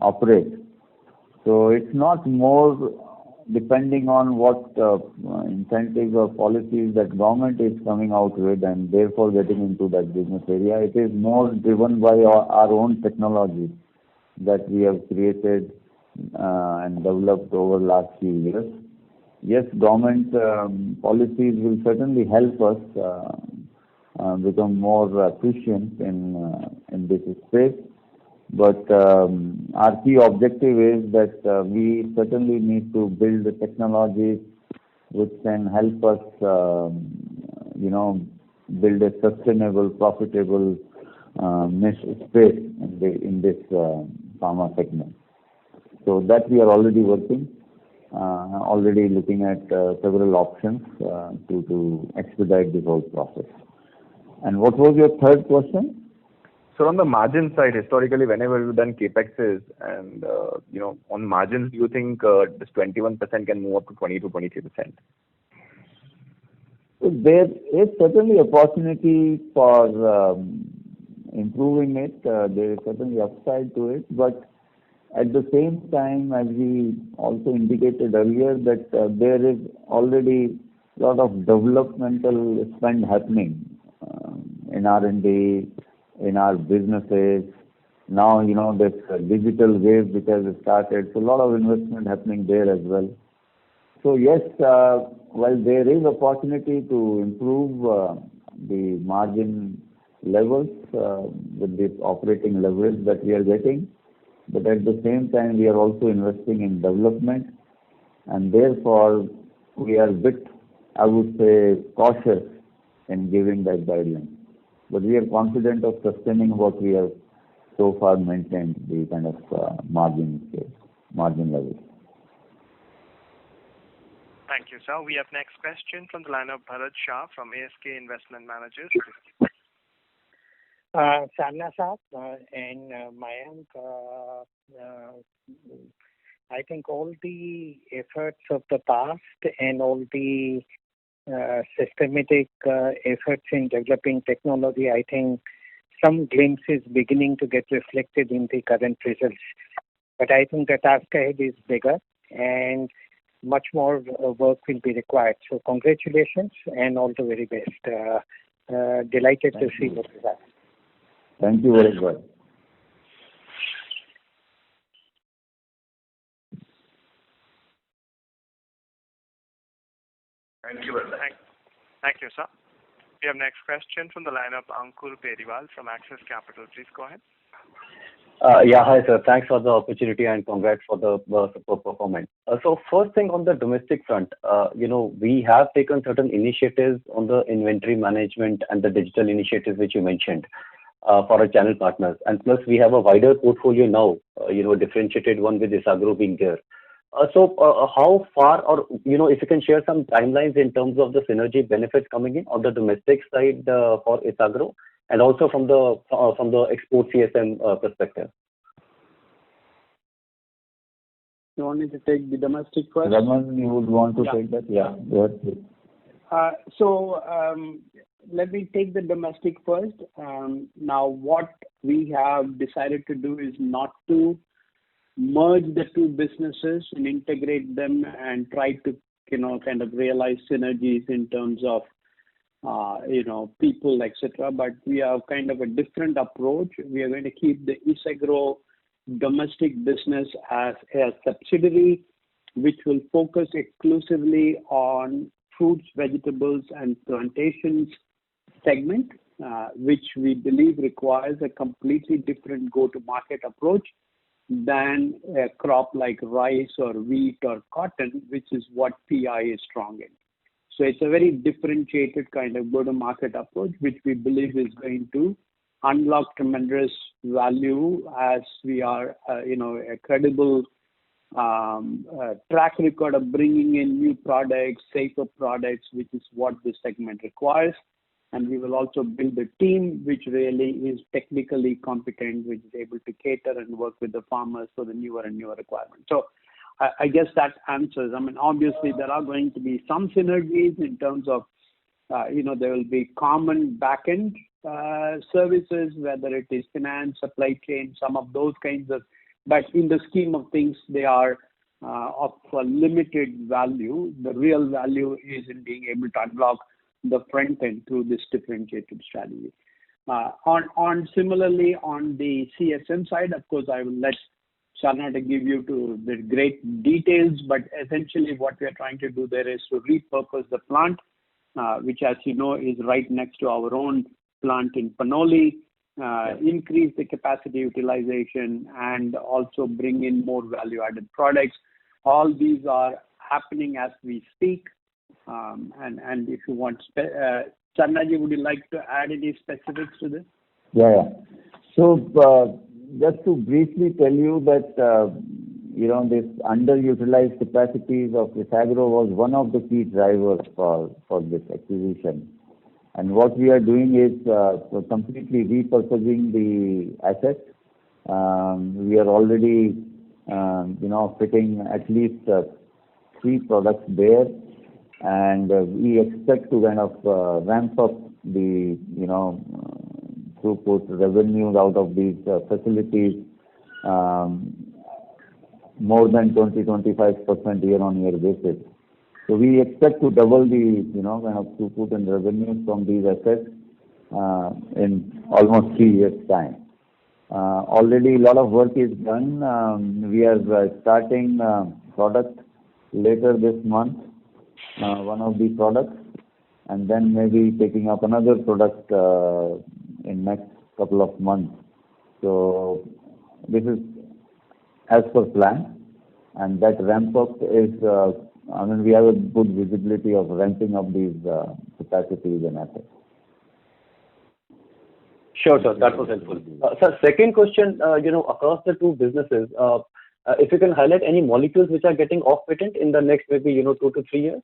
operate. So it's not more depending on what incentives or policies that government is coming out with and therefore getting into that business area. It is more driven by our own technology that we have created and developed over last few years. Yes, government policies will certainly help us become more efficient in this space. But our key objective is that we certainly need to build the technologies which can help us, build a sustainable, profitable niche space in this pharma segment. So that we are already working, already looking at several options to expedite this whole process. And what was your third question? So on the margin side, historically, whenever you've done capexes and, on margins, do you think this 21% can move up to 20 to 23%? So there is certainly opportunity for improving it. There is certainly upside to it. But at the same time, as we also indicated earlier, that there is already a lot of developmental spend happening in R&D, in our businesses. Now, this digital wave which has started, so a lot of investment happening there as well. So yes, while there is opportunity to improve the margin levels with the operating leverage that we are getting, but at the same time we are also investing in development, and therefore we are a bit, I would say, cautious in giving that guideline. But we are confident of sustaining what we have so far maintained, the kind of margin levels. Thank you, sir. We have next question from the line of Bharat Shah from ASK Investment Managers. Sarna Saab and Mayank, I think all the efforts of the past and all the systematic efforts in developing technology, I think some glimpses beginning to get reflected in the current results. But I think the task ahead is bigger and much more work will be required. So congratulations and all the very best. Delighted to see what is happening. Thank you very much. Thank you, sir. We have next question from the line of Ankur Periwal from Axis Capital. Please go ahead. Hi, sir. Thanks for the opportunity and congrats for the superb performance. So first thing on the domestic front, we have taken certain initiatives on the inventory management and the digital initiatives which you mentioned for our channel partners. And plus we have a wider portfolio now, differentiated one with Isagro being there. So how far, or if you can share some timelines in terms of the synergy benefits coming in on the domestic side for Isagro and also from the export CSM perspective. You want me to take the domestic first? Raman, you would want to take that? Yeah, go ahead, please. So let me take the domestic first. Now, what we have decided to do is not to merge the two businesses and integrate them and try to, kind of realize synergies in terms of, people, etc. But we have kind of a different approach. We are going to keep the Isagro domestic business as a subsidiary, which will focus exclusively on fruits, vegetables, and plantations segment, which we believe requires a completely different go-to-market approach than a crop like rice or wheat or cotton, which is what PI is strong in. So it's a very differentiated kind of go-to-market approach, which we believe is going to unlock tremendous value as we are, a credible track record of bringing in new products, safer products, which is what this segment requires. And we will also build a team which really is technically competent, which is able to cater and work with the farmers for the newer and newer requirements. So I guess that answers. I mean, obviously there are going to be some synergies in terms of, there will be common back-end services, whether it is finance, supply chain, some of those kinds of, but in the scheme of things, they are of limited value. The real value is in being able to unlock the front end through this differentiated strategy. Similarly on the CSM side, of course, I will let Sarna to give you to the great details, but essentially what we are trying to do there is to repurpose the plant, which as you know is right next to our own plant in Panoli, increase the capacity utilization and also bring in more value-added products. All these are happening as we speak. And if you want Chandraji, would you like to add any specifics to this? Yeah. So, just to briefly tell you that, this underutilized capacities of Isagro was one of the key drivers for this acquisition. And what we are doing is completely repurposing the assets. We are already, fitting at least 3 products there, and we expect to kind of ramp up the, throughput revenues out of these facilities more than 20-25% year-on-year basis. So we expect to double the, kind of throughput and revenues from these assets in almost 3 years' time. Already a lot of work is done. We are starting product later this month, one of the products, and then maybe taking up another product in next couple of months. So this is as per plan, and that ramp up is, we have a good visibility of ramping up these capacities and assets. Sure, sir. That was helpful. Sir, second question, across the 2 businesses, if you can highlight any molecules which are getting off patent in the next maybe, 2 to 3 years?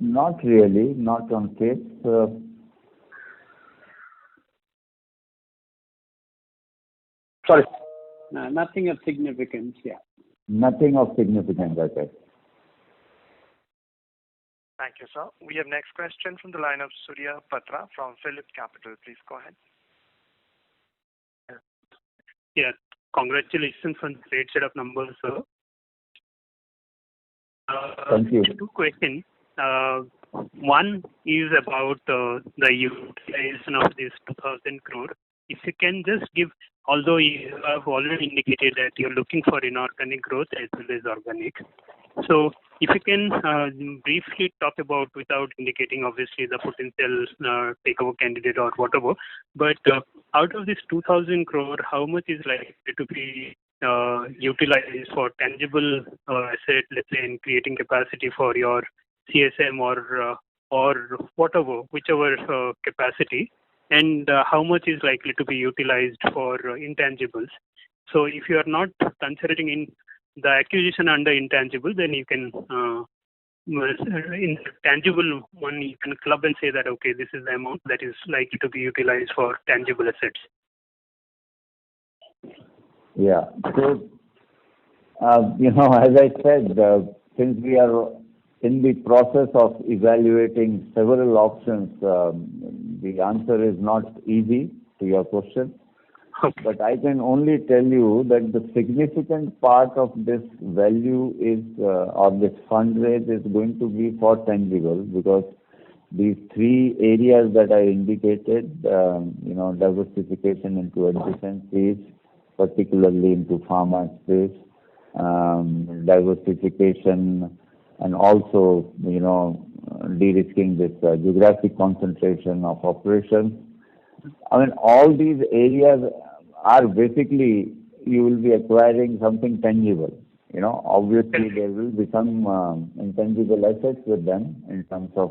Not really, not on case. Sorry. Nothing of significance, yeah. Nothing of significance, okay. Thank you, sir. We have next question from the line of Surya Patra from Phillip Capital. Please go ahead. Yeah, congratulations on great set of numbers, sir. Thank you. 2 questions. One is about the utilization of this 2,000 crore. If you can just give, although you have already indicated that you're looking for inorganic growth as well as organic. So if you can briefly talk about, without indicating obviously the potential takeover candidate or whatever, but out of this 2,000 crore, how much is likely to be utilized for tangible asset, let's say in creating capacity for your CSM or whatever, whichever capacity, and how much is likely to be utilized for intangibles. So if you are not considering in the acquisition under intangible, then you can in tangible one you can club and say that okay, this is the amount that is likely to be utilized for tangible assets. Yeah. So, as I said, since we are in the process of evaluating several options, the answer is not easy to your question. But I can only tell you that the significant part of this value is, or this fundraise is going to be for tangible, because these 3 areas that I indicated, diversification into adjacencies, particularly into pharma space, diversification, and also, de-risking this geographic concentration of operations. All these areas are basically, you will be acquiring something tangible. Obviously there will be some intangible assets with them in terms of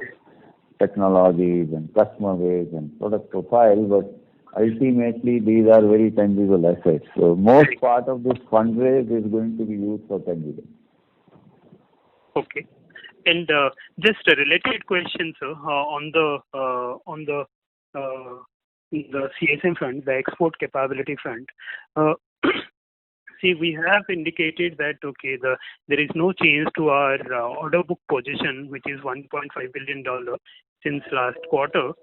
technologies and customer base and product profile, but ultimately these are very tangible assets. So most part of this fundraise is going to be used for tangible. Okay. And just a related question, sir, on the CSM front, the export capability front. See, we have indicated that okay, there is no change to our order book position, which is $1.5 billion since last quarter.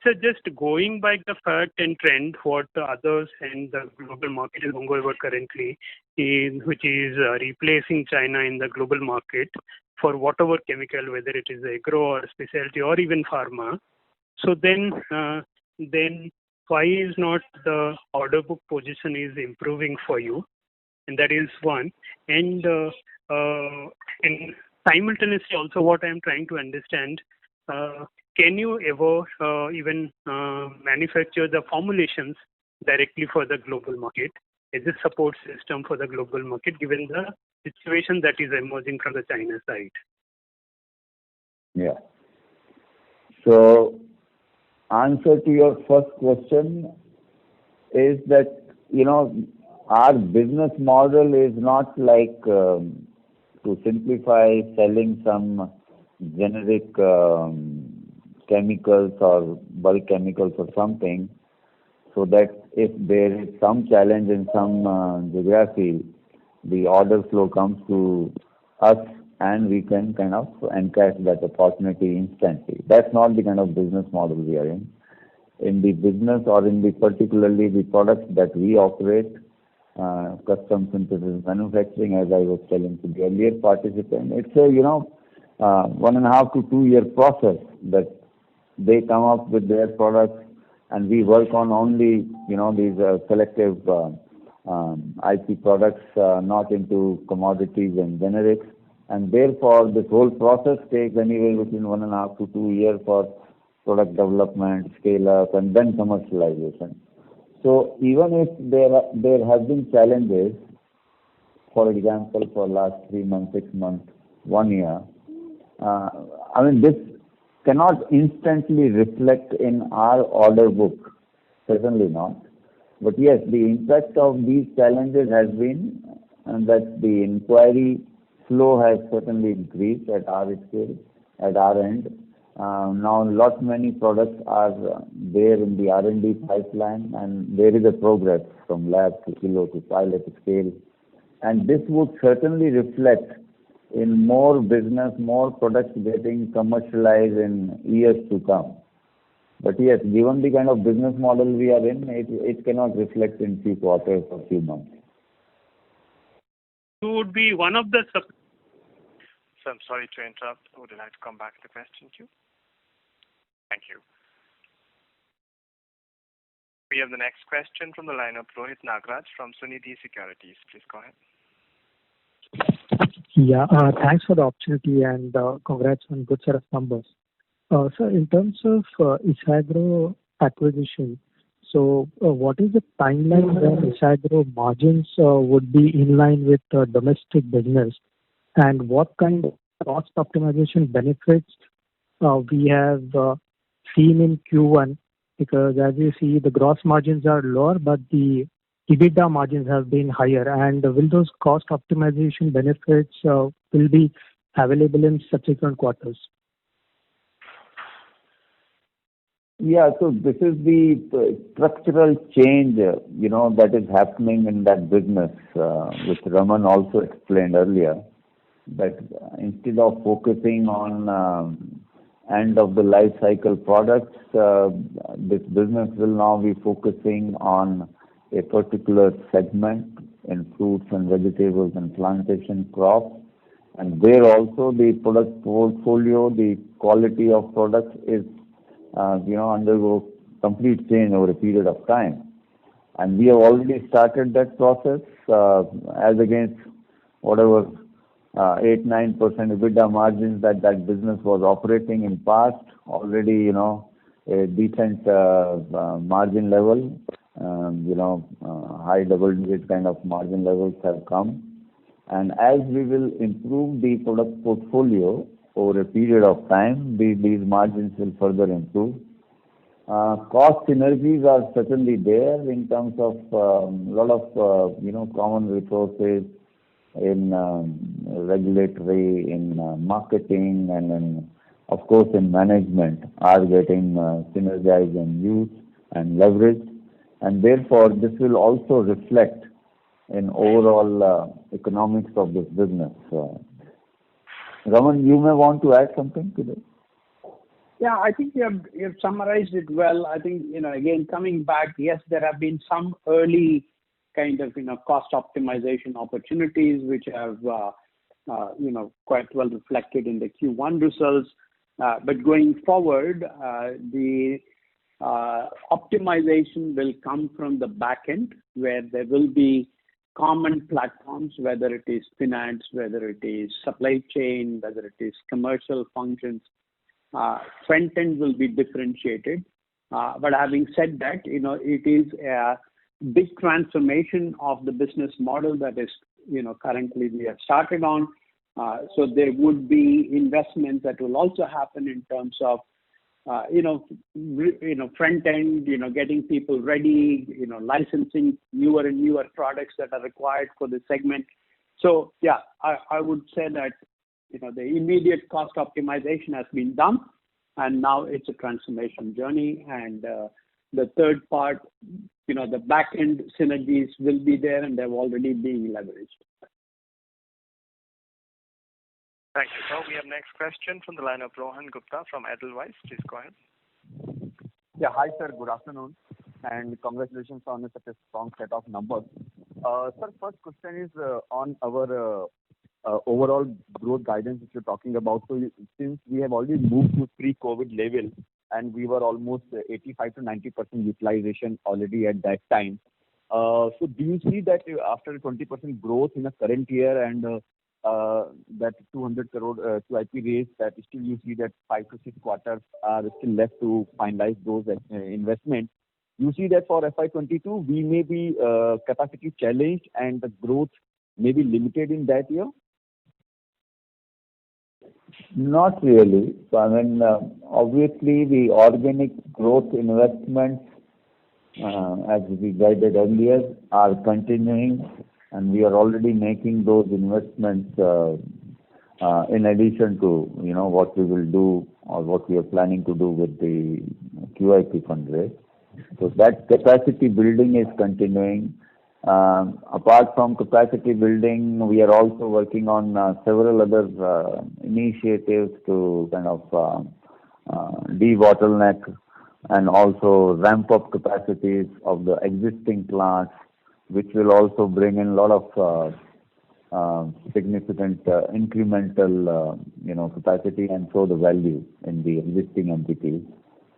So just going by the fact and trend, what the others and the global market is going over currently, which is replacing China in the global market for whatever chemical, whether it is agro or specialty or even pharma. So then why is not the order book position is improving for you? And that is one. And simultaneously also what I am trying to understand, can you ever even manufacture the formulations directly for the global market as a support system for the global market, given the situation that is emerging from the China side? Yeah. So, answer to your first question is that, our business model is not like, to simplify, selling some generic chemicals or bulk chemicals or something, so that if there is some challenge in some geography, the order flow comes to us and we can kind of encash that opportunity instantly. That's not the kind of business model we are in. In the business or in the particularly the products that we operate, custom synthesis manufacturing, as I was telling to the earlier participant, it's a 1.5 to 2 year process that they come up with their products, and we work on only these selective IP products, not into commodities and generics, and therefore this whole process takes anywhere between 1.5 to 2 years for product development, scale up, and then commercialization. So even if there have been challenges, for example, for last 3 months, 6 months, 1 year, this cannot instantly reflect in our order book, certainly not. But yes, the impact of these challenges has been that the inquiry flow has certainly increased at our scale, at our end. Now, many products are there in the R&D pipeline, and there is a progress from lab to kilo to pilot scale. And this would certainly reflect in more business, more products getting commercialized in years to come. But yes, given the kind of business model we are in, it cannot reflect in few quarters or few months. Who would be one of the So I'm sorry to interrupt. Would you like to come back to the question queue? Thank you. We have the next question from the line of Rohit Nagraj from Sunidhi Securities. Please go ahead. Yeah, thanks for the opportunity and congrats on good set of numbers. So in terms of Isagro acquisition, so what is the timeline when Isagro margins would be in line with domestic business, and what kind of cost optimization benefits we have seen in Q1? Because as you see, the gross margins are lower, but the EBITDA margins have been higher. And will those cost optimization benefits will be available in subsequent quarters? Yeah, so this is the structural change, that is happening in that business, which Raman also explained earlier, that instead of focusing on end of the life cycle products, this business will now be focusing on a particular segment in fruits and vegetables and plantation crops. And there also the product portfolio, the quality of products is undergo complete change over a period of time. And we have already started that process as against whatever 8-9% EBITDA margins that business was operating in past, already a decent margin level, high double-digit kind of margin levels have come. And as we will improve the product portfolio over a period of time, these margins will further improve. Cost synergies are certainly there in terms of lot of common resources in regulatory, in marketing, and in, of course, in management are getting synergized and used and leveraged. And therefore, this will also reflect in overall economics of this business. Raman, you may want to add something to this. Yeah, I think you have summarized it well. I think, again, coming back, yes, there have been some early kind of, cost optimization opportunities which have, quite well reflected in the Q1 results. But going forward, the optimization will come from the back end, where there will be common platforms, whether it is finance, whether it is supply chain, whether it is commercial functions. Front end will be differentiated. But having said that, it is a big transformation of the business model that is currently we have started on. So there would be investments that will also happen in terms of front end, getting people ready, licensing newer and newer products that are required for the segment. So yeah, I would say that the immediate cost optimization has been done, and now it's a transformation journey. And the third part, the back end synergies will be there, and they're already being leveraged. Thank you, sir. We have next question from the line of Rohan Gupta from Edelweiss. Please go ahead. Yeah, hi sir, good afternoon, and congratulations on such a strong set of numbers. Sir, first question is on our overall growth guidance which you're talking about. So since we have already moved to pre-COVID level and we were almost 85 to 90% utilization already at that time. So do you see that after 20% growth in the current year and that 200 crore QIP raise, that still you see that 5 to 6 quarters are still left to finalize those investments? You see that for FY22 we may be capacity challenged and the growth may be limited in that year? Not really. So, I mean, obviously the organic growth investments, as we guided earlier, are continuing, and we are already making those investments in addition to what we will do or what we are planning to do with the QIP fundraise. So that capacity building is continuing. Apart from capacity building, we are also working on several other initiatives to kind of de-bottleneck and also ramp up capacities of the existing plants, which will also bring in a lot of significant incremental capacity and show the value in the existing entities.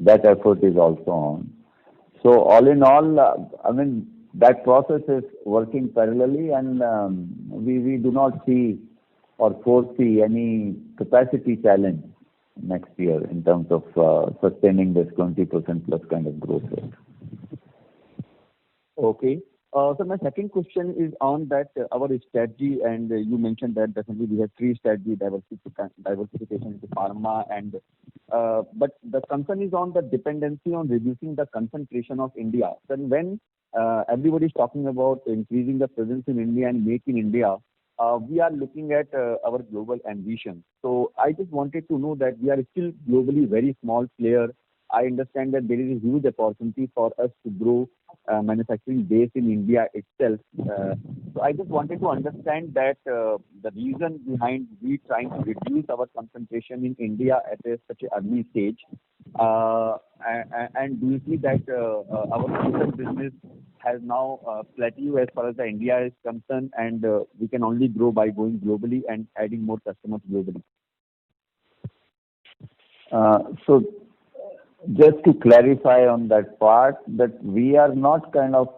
That effort is also on. So all in all, I mean, that process is working parallelly, and we do not see or foresee any capacity challenge next year in terms of sustaining this 20% plus kind of growth rate. Okay. So my second question is on that our strategy, and you mentioned that definitely we have 3 strategy: diversification into pharma, and but the concern is on the dependency on reducing the concentration of India. Then when everybody is talking about increasing the presence in India and make in India, we are looking at our global ambition. So I just wanted to know that we are still globally very small player. I understand that there is a huge opportunity for us to grow manufacturing base in India itself. So I just wanted to understand that the reason behind we trying to reduce our concentration in India at such an early stage. And do you see that our total business has now plateaued as far as the India is concerned, and we can only grow by going globally and adding more customers globally? So just to clarify on that part, that we are not kind of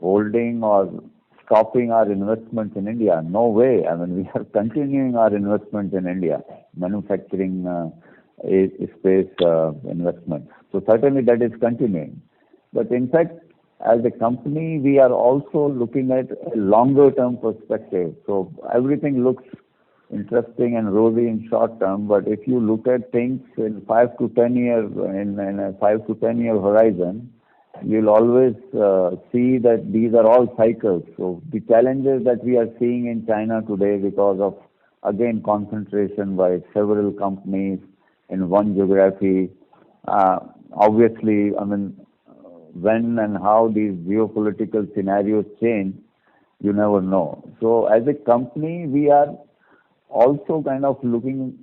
holding or stopping our investments in India. No way. I mean, we are continuing our investment in India, manufacturing space investment. So certainly that is continuing. But in fact, as a company, we are also looking at a longer term perspective. So everything looks interesting and rosy in short term, but if you look at things in 5 to 10 years, in a 5 to 10 year horizon, you'll always see that these are all cycles. So the challenges that we are seeing in China today because of, again, concentration by several companies in one geography, obviously, I mean, when and how these geopolitical scenarios change, you never know. So as a company, we are also kind of looking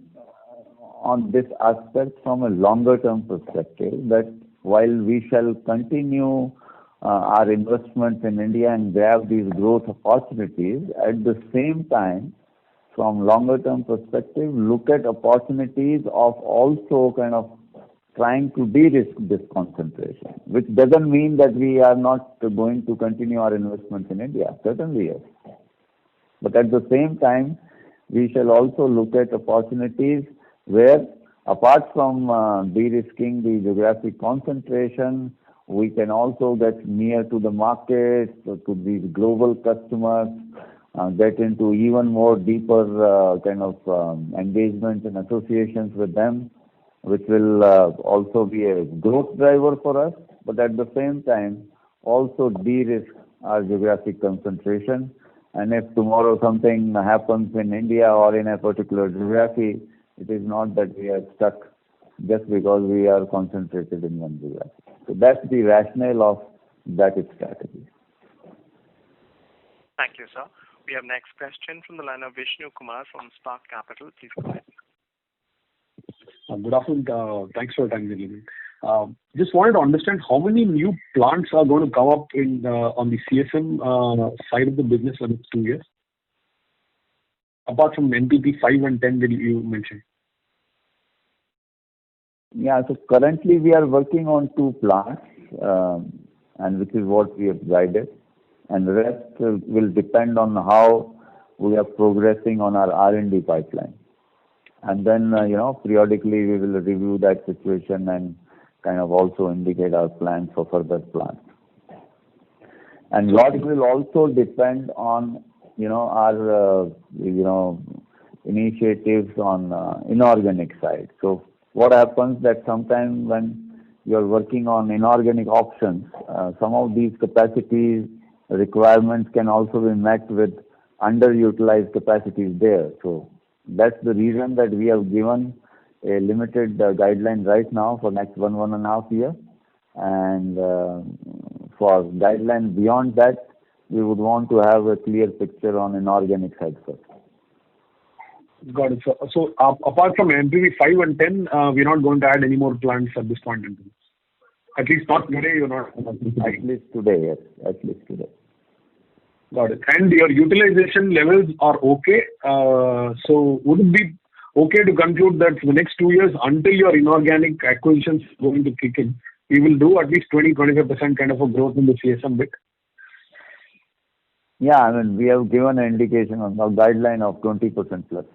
on this aspect from a longer term perspective, that while we shall continue our investments in India and grab these growth opportunities, at the same time, from longer term perspective, look at opportunities of also kind of trying to de-risk this concentration, which doesn't mean that we are not going to continue our investments in India. Certainly, yes. But at the same time, we shall also look at opportunities where, apart from de-risking the geographic concentration, we can also get near to the market, to these global customers, get into even more deeper kind of engagement and associations with them, which will also be a growth driver for us, but at the same time also de-risk our geographic concentration. And if tomorrow something happens in India or in a particular geography, it is not that we are stuck just because we are concentrated in one geography. So that's the rationale of that strategy. Thank you, sir. We have next question from the line of Vishnu Kumar from Spark Capital. Please go ahead. Good afternoon. Thanks for your time, gentlemen. Just wanted to understand how many new plants are going to come up on the CSM side of the business for the next 2 years, apart from NPP 5 and 10 that you mentioned. Yeah, so currently we are working on 2 plants, and which is what we have guided, and the rest will depend on how we are progressing on our R&D pipeline. And then, periodically we will review that situation and kind of also indicate our plans for further plants. And lot will also depend on, our, initiatives on inorganic side. So what happens that sometimes when you're working on inorganic options, some of these capacities requirements can also be met with underutilized capacities there. So that's the reason that we have given a limited guideline right now for next 1.5 years, and for guideline beyond that, we would want to have a clear picture on inorganic side first. Got it. So apart from NPP 5 and 10, we're not going to add any more plants at this point in time. At least not today, you're not. At least today, yes. At least today. Got it. And your utilization levels are okay. So would it be okay to conclude that for the next 2 years, until your inorganic acquisitions going to kick in, we will do at least 20-25% kind of a growth in the CSM bit? Yeah, I mean, we have given an indication on the guideline of 20% plus.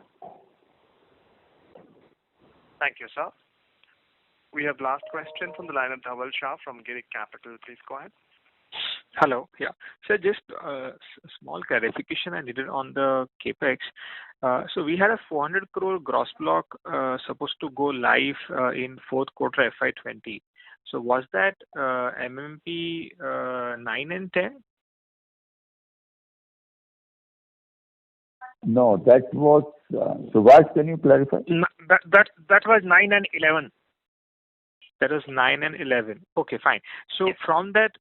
Thank you, sir. We have last question from the line of Dhaval Shah from Girik Capital. Please go ahead. Hello. Yeah. So just a small clarification I needed on the CapEx. So we had a 400 crore gross block supposed to go live in fourth quarter FY20. So was that MMP 9 and 10? No, that was, Subhash, can you clarify? That was 9 and 11. That was 9 and 11. Okay, fine. So yes. from that,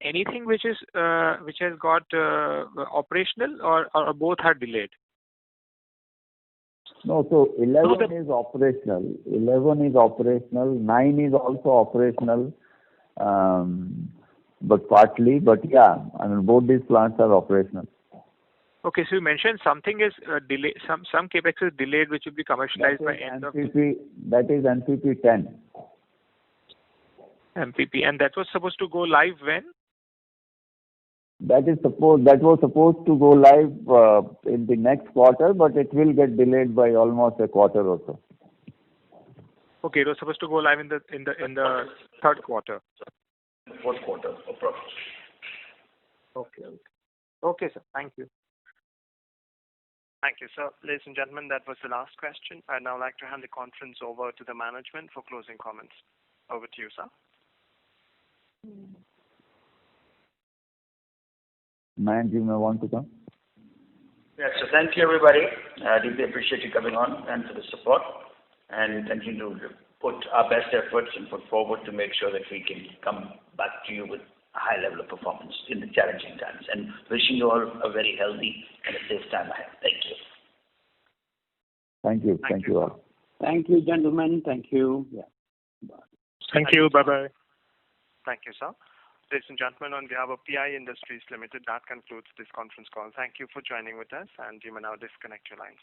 anything which has got operational or both are delayed? No, so 11 is operational. 11 is operational. 9 is also operational, but partly. But yeah, I mean, both these plants are operational. Okay, so you mentioned something is delayed. Some capex is delayed, which will be commercialized by end of. That is NPP 10. MPP, and that was supposed to go live when? That was supposed to go live in the next quarter, but it will get delayed by almost a quarter or so. Okay, it was supposed to go live in the third quarter. Fourth quarter, approximately. Okay, sir. Thank you. Thank you, sir. Ladies and gentlemen, that was the last question. I'd now like to hand the conference over to the management for closing comments. Over to you, sir. Mayank, you may want to come. Yes, so thank you everybody. I deeply appreciate you coming on and for the support, and continue to put our best efforts and put forward to make sure that we can come back to you with a high level of performance in the challenging times, and wishing you all a very healthy and a safe time ahead. Thank you. Thank you. Thank you all. Thank you, gentlemen. Thank you. Yeah. Thank you. Bye-bye. Thank you, sir. Ladies and gentlemen, on behalf of PI Industries Limited, that concludes this conference call. Thank you for joining with us, and you may now disconnect your lines.